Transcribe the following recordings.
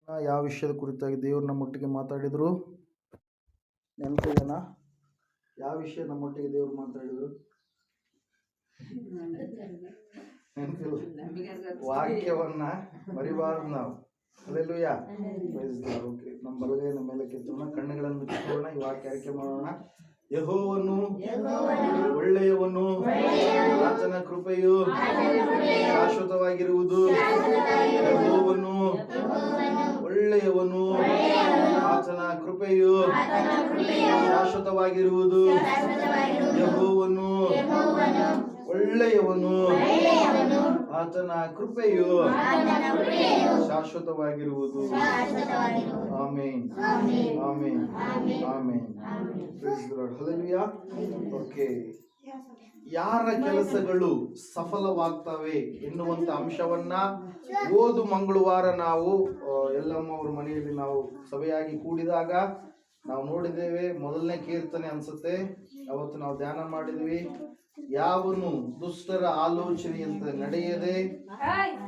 ಯಾವ ವಿಷಯದ ಕುರಿತಾಗಿ ದೇವರು ನಮ್ಮೊಟ್ಟಿಗೆ ಮಾತಾಡಿದರು? ನೆನಪಿದೆನಾ? ಯಾವ ವಿಷಯ ನಮ್ಮೊಟ್ಟಿಗೆ ದೇವರು ಮಾತಾಡಿದರು? ನೆನಪಿಲ್ಲ. ವಾಕ್ಯವನ್ನ ಮರಿಬಾರ್ದು ನಾವು. ಹಲ್ಲೆಲೂಯಾ. ಓಕೆ, ನಮ್ಮ ಬಲಗೈನ ಮೇಲೆ ಕೆತ್ತೋಣ, ಕಣ್ಣುಗಳನ್ನು ಮುಚ್ಚಿಕೊಳ್ಳೋಣ, ಈ ವಾಕ್ಯ ಆಯ್ಕೆ ಮಾಡೋಣ. ಯೆಹೋವನು ಒಳ್ಳೆಯವನು, ಆತನ ಕೃಪೆಯು ಶಾಶ್ವತವಾಗಿರುವುದು. ಯೆಹೋವನು ಒಳ್ಳೆಯವನು, ಆತನ ಕೃಪೆಯು ಶಾಶ್ವತವಾಗಿರುವುದು. ಯೆಹೋವನು ಒಳ್ಳೆಯವನು, ಆತನ ಕೃಪೆಯು ಶಾಶ್ವತವಾಗಿರುವುದು. Amen, amen, amen. Hallelujah. Okay, ಯಾರ ಕೆಲಸಗಳು ಸಫಲವಾಗ್ತವೆ ಎನ್ನುವಂತ ಅಂಶವನ್ನ ಓದು ಮಂಗಳವಾರ ನಾವು ಎಲ್ಲಮ್ಮ ಅವ್ರ ಮನೆಯಲ್ಲಿ ನಾವು ಸಭೆಯಾಗಿ ಕೂಡಿದಾಗ ನಾವು ನೋಡಿದ್ದೇವೆ. ಮೊದಲನೇ ಕೀರ್ತನೆ ಅನ್ಸುತ್ತೆ, ಅವತ್ತು ನಾವು ಧ್ಯಾನ ಮಾಡಿದ್ವಿ. ಯಾವನು ದುಷ್ಟರ ಆಲೋಚನೆಯಂತೆ ನಡೆಯದೆ,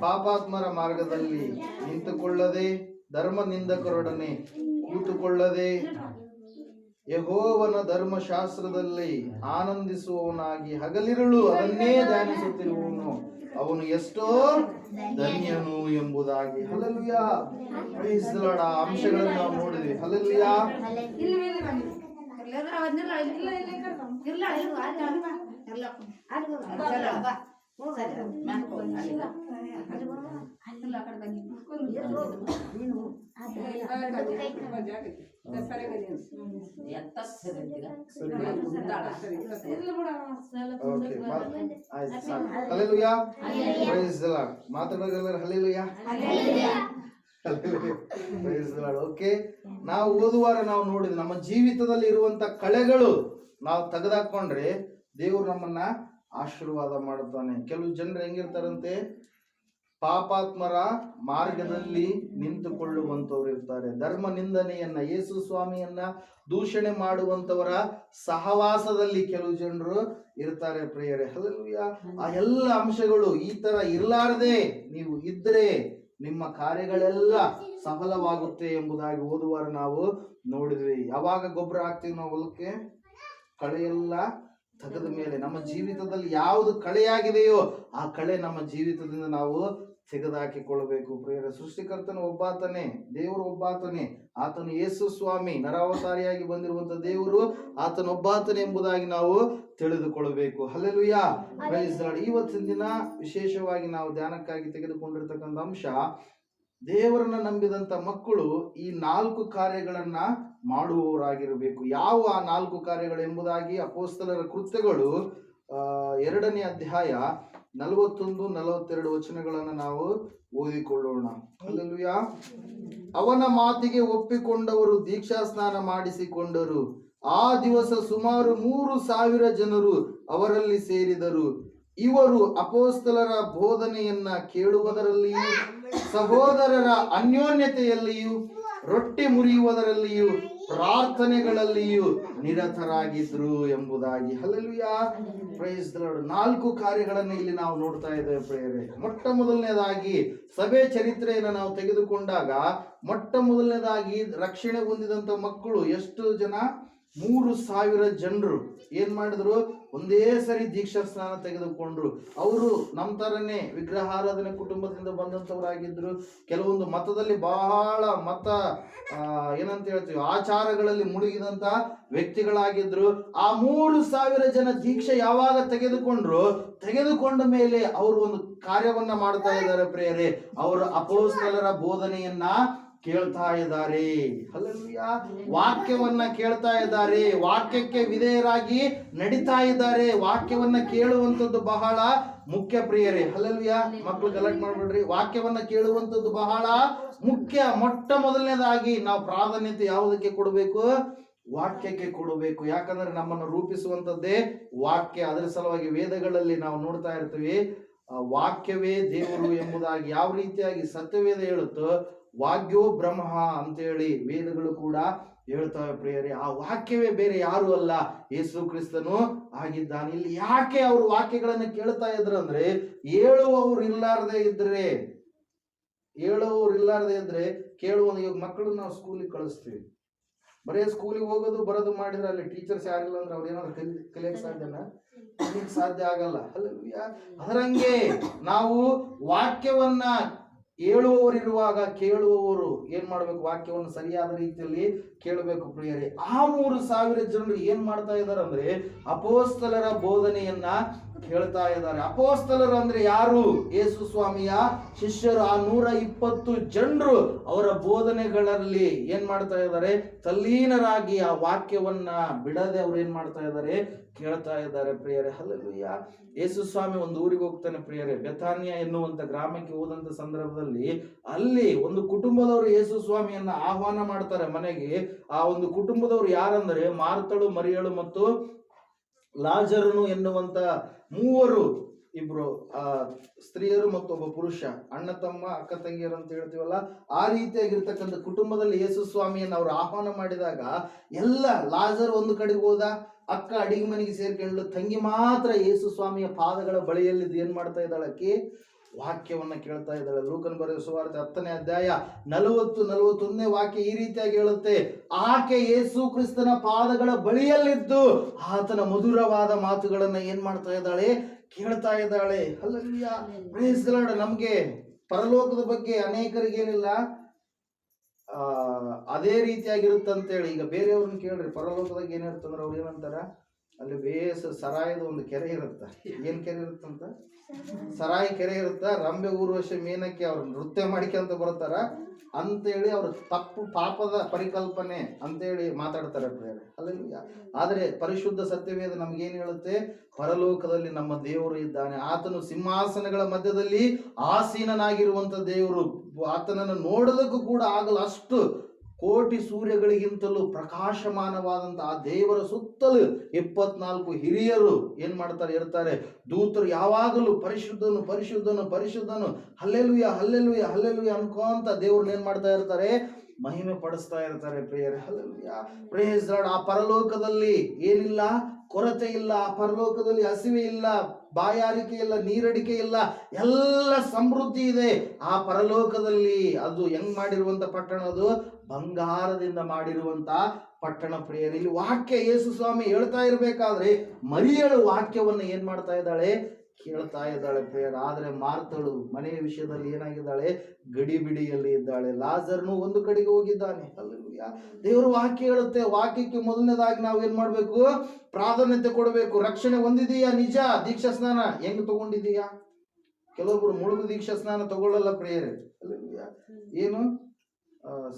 ಪಾಪಾತ್ಮರ ಮಾರ್ಗದಲ್ಲಿ ನಿಂತುಕೊಳ್ಳದೆ, ಧರ್ಮ ನಿಂದಕರೊಡನೆ ಕೂತುಕೊಳ್ಳದೆ, ಯೆಹೋವನ ಧರ್ಮಶಾಸ್ತ್ರದಲ್ಲಿ ಆನಂದಿಸುವವನಾಗಿ ಹಗಲಿರುಳು ಅದನ್ನೇ ಧ್ಯಾನಿಸುತ್ತಿರುವವನು ಅವನು ಎಷ್ಟೋ ಧನ್ಯನು ಎಂಬುದಾಗಿ. ಹಲ್ಲೆಲೂಯಾ. Praise the Lord. ಆ ಅಂಶಗಳನ್ನು ನಾವು ನೋಡಿದ್ವಿ. ಹಲ್ಲೆಲೂಯಾ. ಓಕೆ, ನಾವು ಓದುವಾರ ನಾವು ನೋಡಿದ್ವಿ, ನಮ್ಮ ಜೀವಿತದಲ್ಲಿ ಇರುವಂತ ಕಳೆಗಳು ನಾವು ತೆಗೆದಾಕೊಂಡ್ರೆ ದೇವರು ನಮ್ಮನ್ನ ಆಶೀರ್ವಾದ ಮಾಡುತ್ತಾನೆ. ಕೆಲವು ಜನರು ಹೆಂಗಿರ್ತಾರಂತೆ, ಪಾಪಾತ್ಮರ ಮಾರ್ಗದಲ್ಲಿ ನಿಂತುಕೊಳ್ಳುವಂತವ್ರು ಇರ್ತಾರೆ. ಧರ್ಮ ನಿಂದನೆಯನ್ನ, ಯೇಸು ಸ್ವಾಮಿಯನ್ನ ದೂಷಣೆ ಮಾಡುವಂತವರ ಸಹವಾಸದಲ್ಲಿ ಕೆಲವು ಜನರು ಇರ್ತಾರೆ. ಪ್ರಿಯರೇ, ಹಲ್ಲೆಲೂಯಾ. ಆ ಎಲ್ಲ ಅಂಶಗಳು ಈ ತರ ಇರಲಾರದೆ ನೀವು ಇದ್ರೆ ನಿಮ್ಮ ಕಾರ್ಯಗಳೆಲ್ಲ ಸಫಲವಾಗುತ್ತೆ ಎಂಬುದಾಗಿ ಓದುವಾರ ನಾವು ನೋಡಿದ್ವಿ. ಯಾವಾಗ ಗೊಬ್ಬರ ಹಾಕ್ತೀವಿ ನಾವು ಹೊಲಕ್ಕೆ, ಕಳೆಯೆಲ್ಲ ತೆಗೆದ ಮೇಲೆ ನಮ್ಮ ಜೀವಿತದಲ್ಲಿ ಯಾವುದು ಕಳೆಯಾಗಿದೆಯೋ ಆ ಕಳೆ ನಮ್ಮ ಜೀವಿತದಿಂದ ನಾವು ತೆಗೆದುಹಾಕಿಕೊಳ್ಳಬೇಕು. ಪ್ರಿಯರೇ, ಸೃಷ್ಟಿಕರ್ತನ ಒಬ್ಬಾತನೇ, ದೇವರು ಒಬ್ಬಾತನೇ, ಆತನು ಯೇಸು ಸ್ವಾಮಿ ನರಾವತಾರಿಯಾಗಿ ಬಂದಿರುವಂತ ದೇವರು ಆತನೊಬ್ಬಾತನೇ ಎಂಬುದಾಗಿ ನಾವು ತಿಳಿದುಕೊಳ್ಳಬೇಕು. ಹಲ್ಲೆಲೂಯಾ. Praise the Lord. ಇವತ್ತಿನ ದಿನ ವಿಶೇಷವಾಗಿ ನಾವು ಧ್ಯಾನಕ್ಕಾಗಿ ತೆಗೆದುಕೊಂಡಿರ್ತಕ್ಕಂಥ ಅಂಶ, ದೇವರನ್ನ ನಂಬಿದಂತ ಮಕ್ಕಳು ಈ 4 ಕಾರ್ಯಗಳನ್ನ ಮಾಡುವವರಾಗಿರಬೇಕು. ಯಾವ ಆ 4 ಕಾರ್ಯಗಳು ಎಂಬುದಾಗಿ ಅಪೊಸ್ತಲರ ಕೃತ್ಯಗಳು 2ನೇ ಅಧ್ಯಾಯ 41-42 ವಚನಗಳನ್ನು ನಾವು ಓದಿಕೊಳ್ಳೋಣ. ಹಲ್ಲೆಲೂಯಾ. ಅವನ ಮಾತಿಗೆ ಒಪ್ಪಿಕೊಂಡವರು ದೀಕ್ಷಾ ಸ್ನಾನ ಮಾಡಿಸಿಕೊಂಡರು. ಆ ದಿವಸ ಸುಮಾರು 3,000 ಜನರು ಅವರಲ್ಲಿ ಸೇರಿದರು. ಇವರು ಅಪೊಸ್ತಲರ ಬೋಧನೆಯನ್ನ ಕೇಳುವುದರಲ್ಲಿಯೂ, ಸಹೋದರರ ಅನ್ಯೋನ್ಯತೆಯಲ್ಲಿಯೂ, ರೊಟ್ಟಿ ಮುರಿಯುವುದರಲ್ಲಿಯೂ, ಪ್ರಾರ್ಥನೆಗಳಲ್ಲಿಯೂ ನಿರತರಾಗಿದ್ರು ಎಂಬುದಾಗಿ. ಹಲ್ಲೆಲೂಯಾ. Praise the lord. 4 ಕಾರ್ಯಗಳನ್ನು ಇಲ್ಲಿ ನಾವು ನೋಡ್ತಾ ಇದ್ದೇವೆ ಪ್ರಿಯರೇ. ಮೊಟ್ಟ ಮೊದಲನೇದಾಗಿ ಸಭೆ ಚರಿತ್ರೆಯನ್ನು ನಾವು ತೆಗೆದುಕೊಂಡಾಗ, ಮೊಟ್ಟ ಮೊದಲನೇದಾಗಿ ರಕ್ಷಣೆ ಹೊಂದಿದಂತ ಮಕ್ಕಳು ಎಷ್ಟು ಜನ? 3,000 ಜನರು ಏನ್ ಮಾಡಿದ್ರು? ಒಂದೇ ಸರಿ ದೀಕ್ಷಾ ಸ್ನಾನ ತೆಗೆದುಕೊಂಡ್ರು. ಅವರು ನಮ್ಮ ತರನೇ ವಿಗ್ರಹಾರಾಧನೆ ಕುಟುಂಬದಿಂದ ಬಂದಂತವರಾಗಿದ್ರು. ಕೆಲವೊಂದು ಮತದಲ್ಲಿ ಬಹಳ ಏನಂತ ಹೇಳ್ತೀವಿ, ಆಚಾರಗಳಲ್ಲಿ ಮುಳುಗಿದಂತ ವ್ಯಕ್ತಿಗಳಾಗಿದ್ರು. ಆ 3,000 ಜನ ದೀಕ್ಷೆ ಯಾವಾಗ ತೆಗೆದುಕೊಂಡ ಮೇಲೆ ಅವರು ಒಂದು ಕಾರ್ಯವನ್ನ ಮಾಡ್ತಾ ಇದ್ದಾರೆ ಪ್ರಿಯರೇ. ಅವರು ಅಪೊಸ್ತಲರ ಬೋಧನೆಯನ್ನ ಕೇಳ್ತಾ ಇದ್ದಾರೆ. ಹಲ್ಲೆಲೂಯಾ. ವಾಕ್ಯವನ್ನ ಕೇಳ್ತಾ ಇದ್ದಾರೆ, ವಾಕ್ಯಕ್ಕೆ ವಿಧೇಯರಾಗಿ ನಡೀತಾ ಇದ್ದಾರೆ. ವಾಕ್ಯವನ್ನ ಕೇಳುವಂಥದ್ದು ಬಹಳ ಮುಖ್ಯ ಪ್ರಿಯರೇ. ಹಲ್ಲೆಲೂಯಾ. ಮಕ್ಕಳು ಗಲಾಟೆ ಮಾಡ್ಬೇಡ್ರಿ. ವಾಕ್ಯವನ್ನ ಕೇಳುವಂಥದ್ದು ಬಹಳ ಮುಖ್ಯ. ಮೊಟ್ಟ ಮೊದಲನೇದಾಗಿ ನಾವು ಪ್ರಾಧಾನ್ಯತೆ ಯಾವುದಕ್ಕೆ ಕೊಡಬೇಕು? ವಾಕ್ಯಕ್ಕೆ ಕೊಡಬೇಕು. ಯಾಕಂದ್ರೆ ನಮ್ಮನ್ನು ರೂಪಿಸುವಂತದ್ದೇ ವಾಕ್ಯ. ಅದರ ಸಲುವಾಗಿ ವೇದಗಳಲ್ಲಿ ನಾವು ನೋಡ್ತಾ ಇರ್ತೀವಿ, ವಾಕ್ಯವೇ ದೇವರು ಎಂಬುದಾಗಿ. ಯಾವ ರೀತಿಯಾಗಿ ಸತ್ಯವೇದ ಹೇಳುತ್ತೋ, ವಾಗ್ಯೋ ಬ್ರಹ್ಮ ಅಂತೇಳಿ ವೇದಗಳು ಕೂಡ ಹೇಳ್ತವೆ ಪ್ರಿಯರೇ. ಆ ವಾಕ್ಯವೇ ಬೇರೆ ಯಾರು ಅಲ್ಲ, ಯೇಸು ಕ್ರಿಸ್ತನು ಆಗಿದ್ದಾನೆ. ಇಲ್ಲಿ ಯಾಕೆ ಅವರು ವಾಕ್ಯಗಳನ್ನು ಕೇಳ್ತಾ ಇದ್ರು ಅಂದ್ರೆ, ಹೇಳುವವರು ಇಲ್ಲಾರದೆ ಇದ್ರೆ ಕೇಳುವುದು. ಇವಾಗ ಮಕ್ಕಳು ನಾವು ಸ್ಕೂಲಿಗೆ ಕಳಿಸ್ತೀವಿ, ಬರೀ ಸ್ಕೂಲಿಗೆ ಹೋಗೋದು ಬರೋದು ಮಾಡಿದ್ರೆ ಅಲ್ಲಿ ಟೀಚರ್ಸ್ ಯಾರಿಲ್ಲ ಅಂದ್ರೆ ಅವ್ರು ಏನಾದ್ರು ಕಲಿಯಕ್ಕೆ ಸಾಧ್ಯನಾ? ಕಲಿಯಕ್ಕೆ ಸಾಧ್ಯ ಆಗಲ್ಲ. ಹಲ್ಲೆಲೂಯಾ. ಅದರಂಗೆ ನಾವು ವಾಕ್ಯವನ್ನ ಹೇಳುವವರಿರುವಾಗ ಕೇಳುವವರು ಏನ್ ಮಾಡ್ಬೇಕು? ವಾಕ್ಯವನ್ನು ಸರಿಯಾದ ರೀತಿಯಲ್ಲಿ ಕೇಳಬೇಕು ಪ್ರಿಯರೇ. ಆ 3,000 ಜನರು ಏನ್ ಮಾಡ್ತಾ ಇದ್ದಾರೆ ಅಂದ್ರೆ ಅಪೋಸ್ತಲರ ಬೋಧನೆಯನ್ನ ಕೇಳ್ತಾ ಇದ್ದಾರೆ. ಅಪೋಸ್ತಲರು ಅಂದ್ರೆ ಯಾರು? ಯೇಸು ಸ್ವಾಮಿಯ ಶಿಷ್ಯರು. ಆ 120 ಜನರು ಅವರ ಬೋಧನೆಗಳಲ್ಲಿ ಏನ್ ಮಾಡ್ತಾ ಇದ್ದಾರೆ? ತಲ್ಲೀನರಾಗಿ ಆ ವಾಕ್ಯವನ್ನ ಬಿಡದೆ ಅವ್ರು ಏನ್ ಮಾಡ್ತಾ ಇದ್ದಾರೆ? ಕೇಳ್ತಾ ಇದ್ದಾರೆ ಪ್ರಿಯರೇ. ಹಲ್ಲೆಲೂಯಾ. ಯೇಸು ಸ್ವಾಮಿ ಒಂದು ಊರಿಗೆ ಹೋಗ್ತಾನೆ ಪ್ರಿಯರೇ. ಬೆಥಾನ್ಯ ಎನ್ನುವಂತ ಗ್ರಾಮಕ್ಕೆ ಹೋದಂತ ಸಂದರ್ಭದಲ್ಲಿ ಅಲ್ಲಿ ಒಂದು ಕುಟುಂಬದವರು ಯೇಸು ಸ್ವಾಮಿಯನ್ನ ಆಹ್ವಾನ ಮಾಡ್ತಾರೆ ಮನೆಗೆ. ಆ ಒಂದು ಕುಟುಂಬದವರು ಯಾರಂದ್ರೆ ಮಾರ್ತಳು, ಮರಿಯಳು ಮತ್ತು ಲಾಜರನು ಎನ್ನುವಂತ 3 ಇಬ್ರು ಸ್ತ್ರೀಯರು ಮತ್ತು ಒಬ್ಬ ಪುರುಷ, ಅಣ್ಣ ತಮ್ಮ ಅಕ್ಕ ತಂಗಿಯರು ಅಂತ ಹೇಳ್ತೀವಲ್ಲ, ಆ ರೀತಿಯಾಗಿರ್ತಕ್ಕಂಥ ಕುಟುಂಬದಲ್ಲಿ ಯೇಸು ಸ್ವಾಮಿಯನ್ನು ಅವರು ಆಹ್ವಾನ ಮಾಡಿದಾಗ ಎಲ್ಲ ಲಾಜರ್ ಒಂದು ಕಡೆಗೆ ಹೋದ, ಅಕ್ಕ ಅಡಿಗೆ ಮನೆಗೆ ಸೇರ್ಕೊಂಡು, ತಂಗಿ ಮಾತ್ರ ಯೇಸು ಸ್ವಾಮಿಯ ಪಾದಗಳ ಬಳಿಯಲ್ಲಿ ಏನ್ ಮಾಡ್ತಾ ಇದ್ದಾಳಕ್ಕೆ? ವಾಕ್ಯವನ್ನ ಕೇಳ್ತಾ ಇದ್ದಾಳೆ. ಲೂಕನ ಬರೆದ ಸುವಾರ್ತೆ 10ನೇ ಅಧ್ಯಾಯ 40-41ನೇ ವಾಕ್ಯ ಈ ರೀತಿಯಾಗಿ ಹೇಳುತ್ತೆ, ಆಕೆ ಯೇಸು ಕ್ರಿಸ್ತನ ಪಾದಗಳ ಬಳಿಯಲ್ಲಿದ್ದು ಆತನ ಮಧುರವಾದ ಮಾತುಗಳನ್ನ ಏನ್ ಮಾಡ್ತಾ ಇದ್ದಾಳೆ? ಕೇಳ್ತಾ ಇದ್ದಾಳೆ. ಹಲ್ಲೆಲೂಯಾ. Praise the Lord. ನಮ್ಗೆ ಪರಲೋಕದ ಬಗ್ಗೆ ಅನೇಕರಿಗೆ ಏನಿಲ್ಲ, ಅದೇ ರೀತಿಯಾಗಿರುತ್ತಂತೇಳಿ. ಈಗ ಬೇರೆಯವ್ರನ್ನ ಕೇಳ್ರಿ, ಪರಲೋಕದಾಗ ಏನಿರುತ್ತಂದ್ರೆ ಅವ್ರು ಏನಂತಾರ? ಅಲ್ಲಿ ಸರಾಯದ ಒಂದು ಕೆರೆ ಇರುತ್ತ. ಏನ್ ಕೆರೆ ಇರುತ್ತಂತ? ಸರಾಯಿ ಕೆರೆ ಇರುತ್ತ. ರಂಬೆ ಊರ್ವಶಿ ಮೇನಕ್ಕೆ ಅವ್ರು ನೃತ್ಯ ಮಾಡಿಕೊಂತ ಬರ್ತಾರ ಅಂತೇಳಿ ಅವ್ರ ತಪ್ಪು ಪಾಪದ ಪರಿಕಲ್ಪನೆ ಅಂತೇಳಿ ಮಾತಾಡ್ತಾರೆ ಪ್ರಿಯರೇ. ಹಲ್ಲೆಲೂಯಾ. ಆದ್ರೆ ಪರಿಶುದ್ಧ ಸತ್ಯವೇದ ನಮ್ಗೇನ್ ಹೇಳುತ್ತೆ? ಪರಲೋಕದಲ್ಲಿ ನಮ್ಮ ದೇವರು ಇದ್ದಾನೆ. ಆತನು ಸಿಂಹಾಸನಗಳ ಮಧ್ಯದಲ್ಲಿ ಆಸೀನನಾಗಿರುವಂತ ದೇವರು. ಆತನನ್ನು ನೋಡೋದಕ್ಕೂ ಕೂಡ ಆಗಲ್ಲ, ಅಷ್ಟು ಕೋಟಿ ಸೂರ್ಯಗಳಿಗಿಂತಲೂ ಪ್ರಕಾಶಮಾನವಾದಂತ ಆ ದೇವರ ಸುತ್ತಲೂ 24 ಹಿರಿಯರು ಏನ್ ಮಾಡ್ತಾರೆ? ಇರ್ತಾರೆ. ದೂತರು ಯಾವಾಗಲೂ ಪರಿಶುದ್ಧನು ಪರಿಶುದ್ಧನು ಪರಿಶುದ್ಧನು, ಹಲ್ಲೆಲೂಯಾ ಹಲ್ಲೆಲೂಯಾ ಹಲ್ಲೆಲೂಯಾ ಅನ್ಕೊಂತ ದೇವ್ರನ್ನ ಏನ್ ಮಾಡ್ತಾ ಇರ್ತಾರೆ? ಮಹಿಮೆ ಪಡಿಸ್ತಾ ಇರ್ತಾರೆ ಪ್ರಿಯರೇ. ಹಲ್ಲೆಲೂಯಾ. Praise the Lord. ಆ ಪರಲೋಕದಲ್ಲಿ ಏನಿಲ್ಲ? ಕೊರತೆ ಇಲ್ಲ. ಆ ಪರಲೋಕದಲ್ಲಿ ಹಸಿವೆ ಇಲ್ಲ, ಬಾಯಾರಿಕೆ ಇಲ್ಲ, ನೀರಡಿಕೆ ಇಲ್ಲ, ಎಲ್ಲ ಸಮೃದ್ಧಿ ಇದೆ ಆ ಪರಲೋಕದಲ್ಲಿ. ಅದು ಹೆಂಗ್ ಮಾಡಿರುವಂತ ಪಟ್ಟಣ? ಅದು ಬಂಗಾರದಿಂದ ಮಾಡಿರುವಂತ ಪಟ್ಟಣ ಪ್ರಿಯರೇ. ಇಲ್ಲಿ ವಾಕ್ಯ ಯೇಸು ಸ್ವಾಮಿ ಹೇಳ್ತಾ ಇರ್ಬೇಕಾದ್ರೆ ಮರಿಯಳು ವಾಕ್ಯವನ್ನ ಏನ್ ಮಾಡ್ತಾ ಇದ್ದಾಳೆ? ಕೇಳ್ತಾ ಇದ್ದಾಳೆ ಪ್ರಿಯರ. ಆದ್ರೆ ಮಾರ್ತಳು ಮನೆಯ ವಿಷಯದಲ್ಲಿ ಏನಾಗಿದ್ದಾಳೆ? ಗಡಿಬಿಡಿಯಲ್ಲಿ ಇದ್ದಾಳೆ. ಲಾಜರ್ನು ಒಂದು ಕಡೆಗೆ ಹೋಗಿದ್ದಾನೆ. ಹಲ್ಲೆಲೂಯಾ. ದೇವರು ವಾಕ್ಯ ಹೇಳುತ್ತೆ, ವಾಕ್ಯಕ್ಕೆ ಮೊದಲನೇದಾಗಿ ನಾವು ಏನ್ ಮಾಡ್ಬೇಕು? ಪ್ರಾಧಾನ್ಯತೆ ಕೊಡಬೇಕು. ರಕ್ಷಣೆ ಹೊಂದಿದೀಯಾ? ನಿಜ. ದೀಕ್ಷಾ ಸ್ನಾನ ಹೆಂಗ್ ತಗೊಂಡಿದೀಯಾ? ಕೆಲವೊಬ್ರು ಮುಳುಗು ದೀಕ್ಷಾ ಸ್ನಾನ ತಗೊಳ್ಳಲ್ಲ ಪ್ರಿಯರೇ. ಹಲ್ಲೆಲೂಯಾ. ಏನು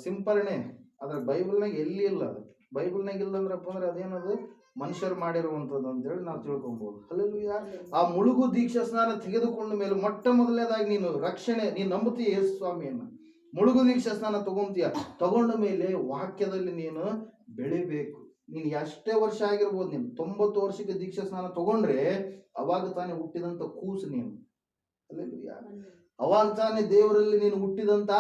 ಸಿಂಪರಣೆ ಅದ್ರ ಬೈಬಲ್ನಾಗ ಎಲ್ಲಿ ಇಲ್ಲ. ಅದು ಬೈಬಲ್ನಾಗ ಇಲ್ಲ ಅಂದ್ರಪ್ಪ ಅಂದ್ರೆ ಅದೇನದು ಮನುಷ್ಯರು ಮಾಡಿರುವಂಥದ್ದು ಅಂತೇಳಿ ನಾವು ತಿಳ್ಕೊಬಹುದು. ಹಲ್ಲೆಲೂಯಾ. ಆ ಮುಳುಗು ದೀಕ್ಷಾ ಸ್ನಾನ ತೆಗೆದುಕೊಂಡ ಮೇಲೆ ಮೊಟ್ಟ ಮೊದಲನೇದಾಗಿ ನೀನು ರಕ್ಷಣೆ, ನೀನು ನಂಬುತ್ತೀಯ ಯೇಸು ಸ್ವಾಮಿಯನ್ನ, ಮುಳುಗು ದೀಕ್ಷಾ ಸ್ನಾನ ತಗೊಂತೀಯ. ತಗೊಂಡ ಮೇಲೆ ವಾಕ್ಯದಲ್ಲಿ ನೀನು ಬೆಳಿಬೇಕು. ನೀನು ಎಷ್ಟೇ ವರ್ಷ ಆಗಿರ್ಬೋದು, ನೀನು 90 ವರ್ಷಕ್ಕೆ ದೀಕ್ಷಾ ಸ್ನಾನ ತಗೊಂಡ್ರೆ ಅವಾಗ ತಾನೇ ಹುಟ್ಟಿದಂತ ಕೂಸು ನೀನು. ಹಲ್ಲೆಲೂಯಾ. ಅವಾಗ ತಾನೇ ದೇವರಲ್ಲಿ ನೀನು ಹುಟ್ಟಿದಂತ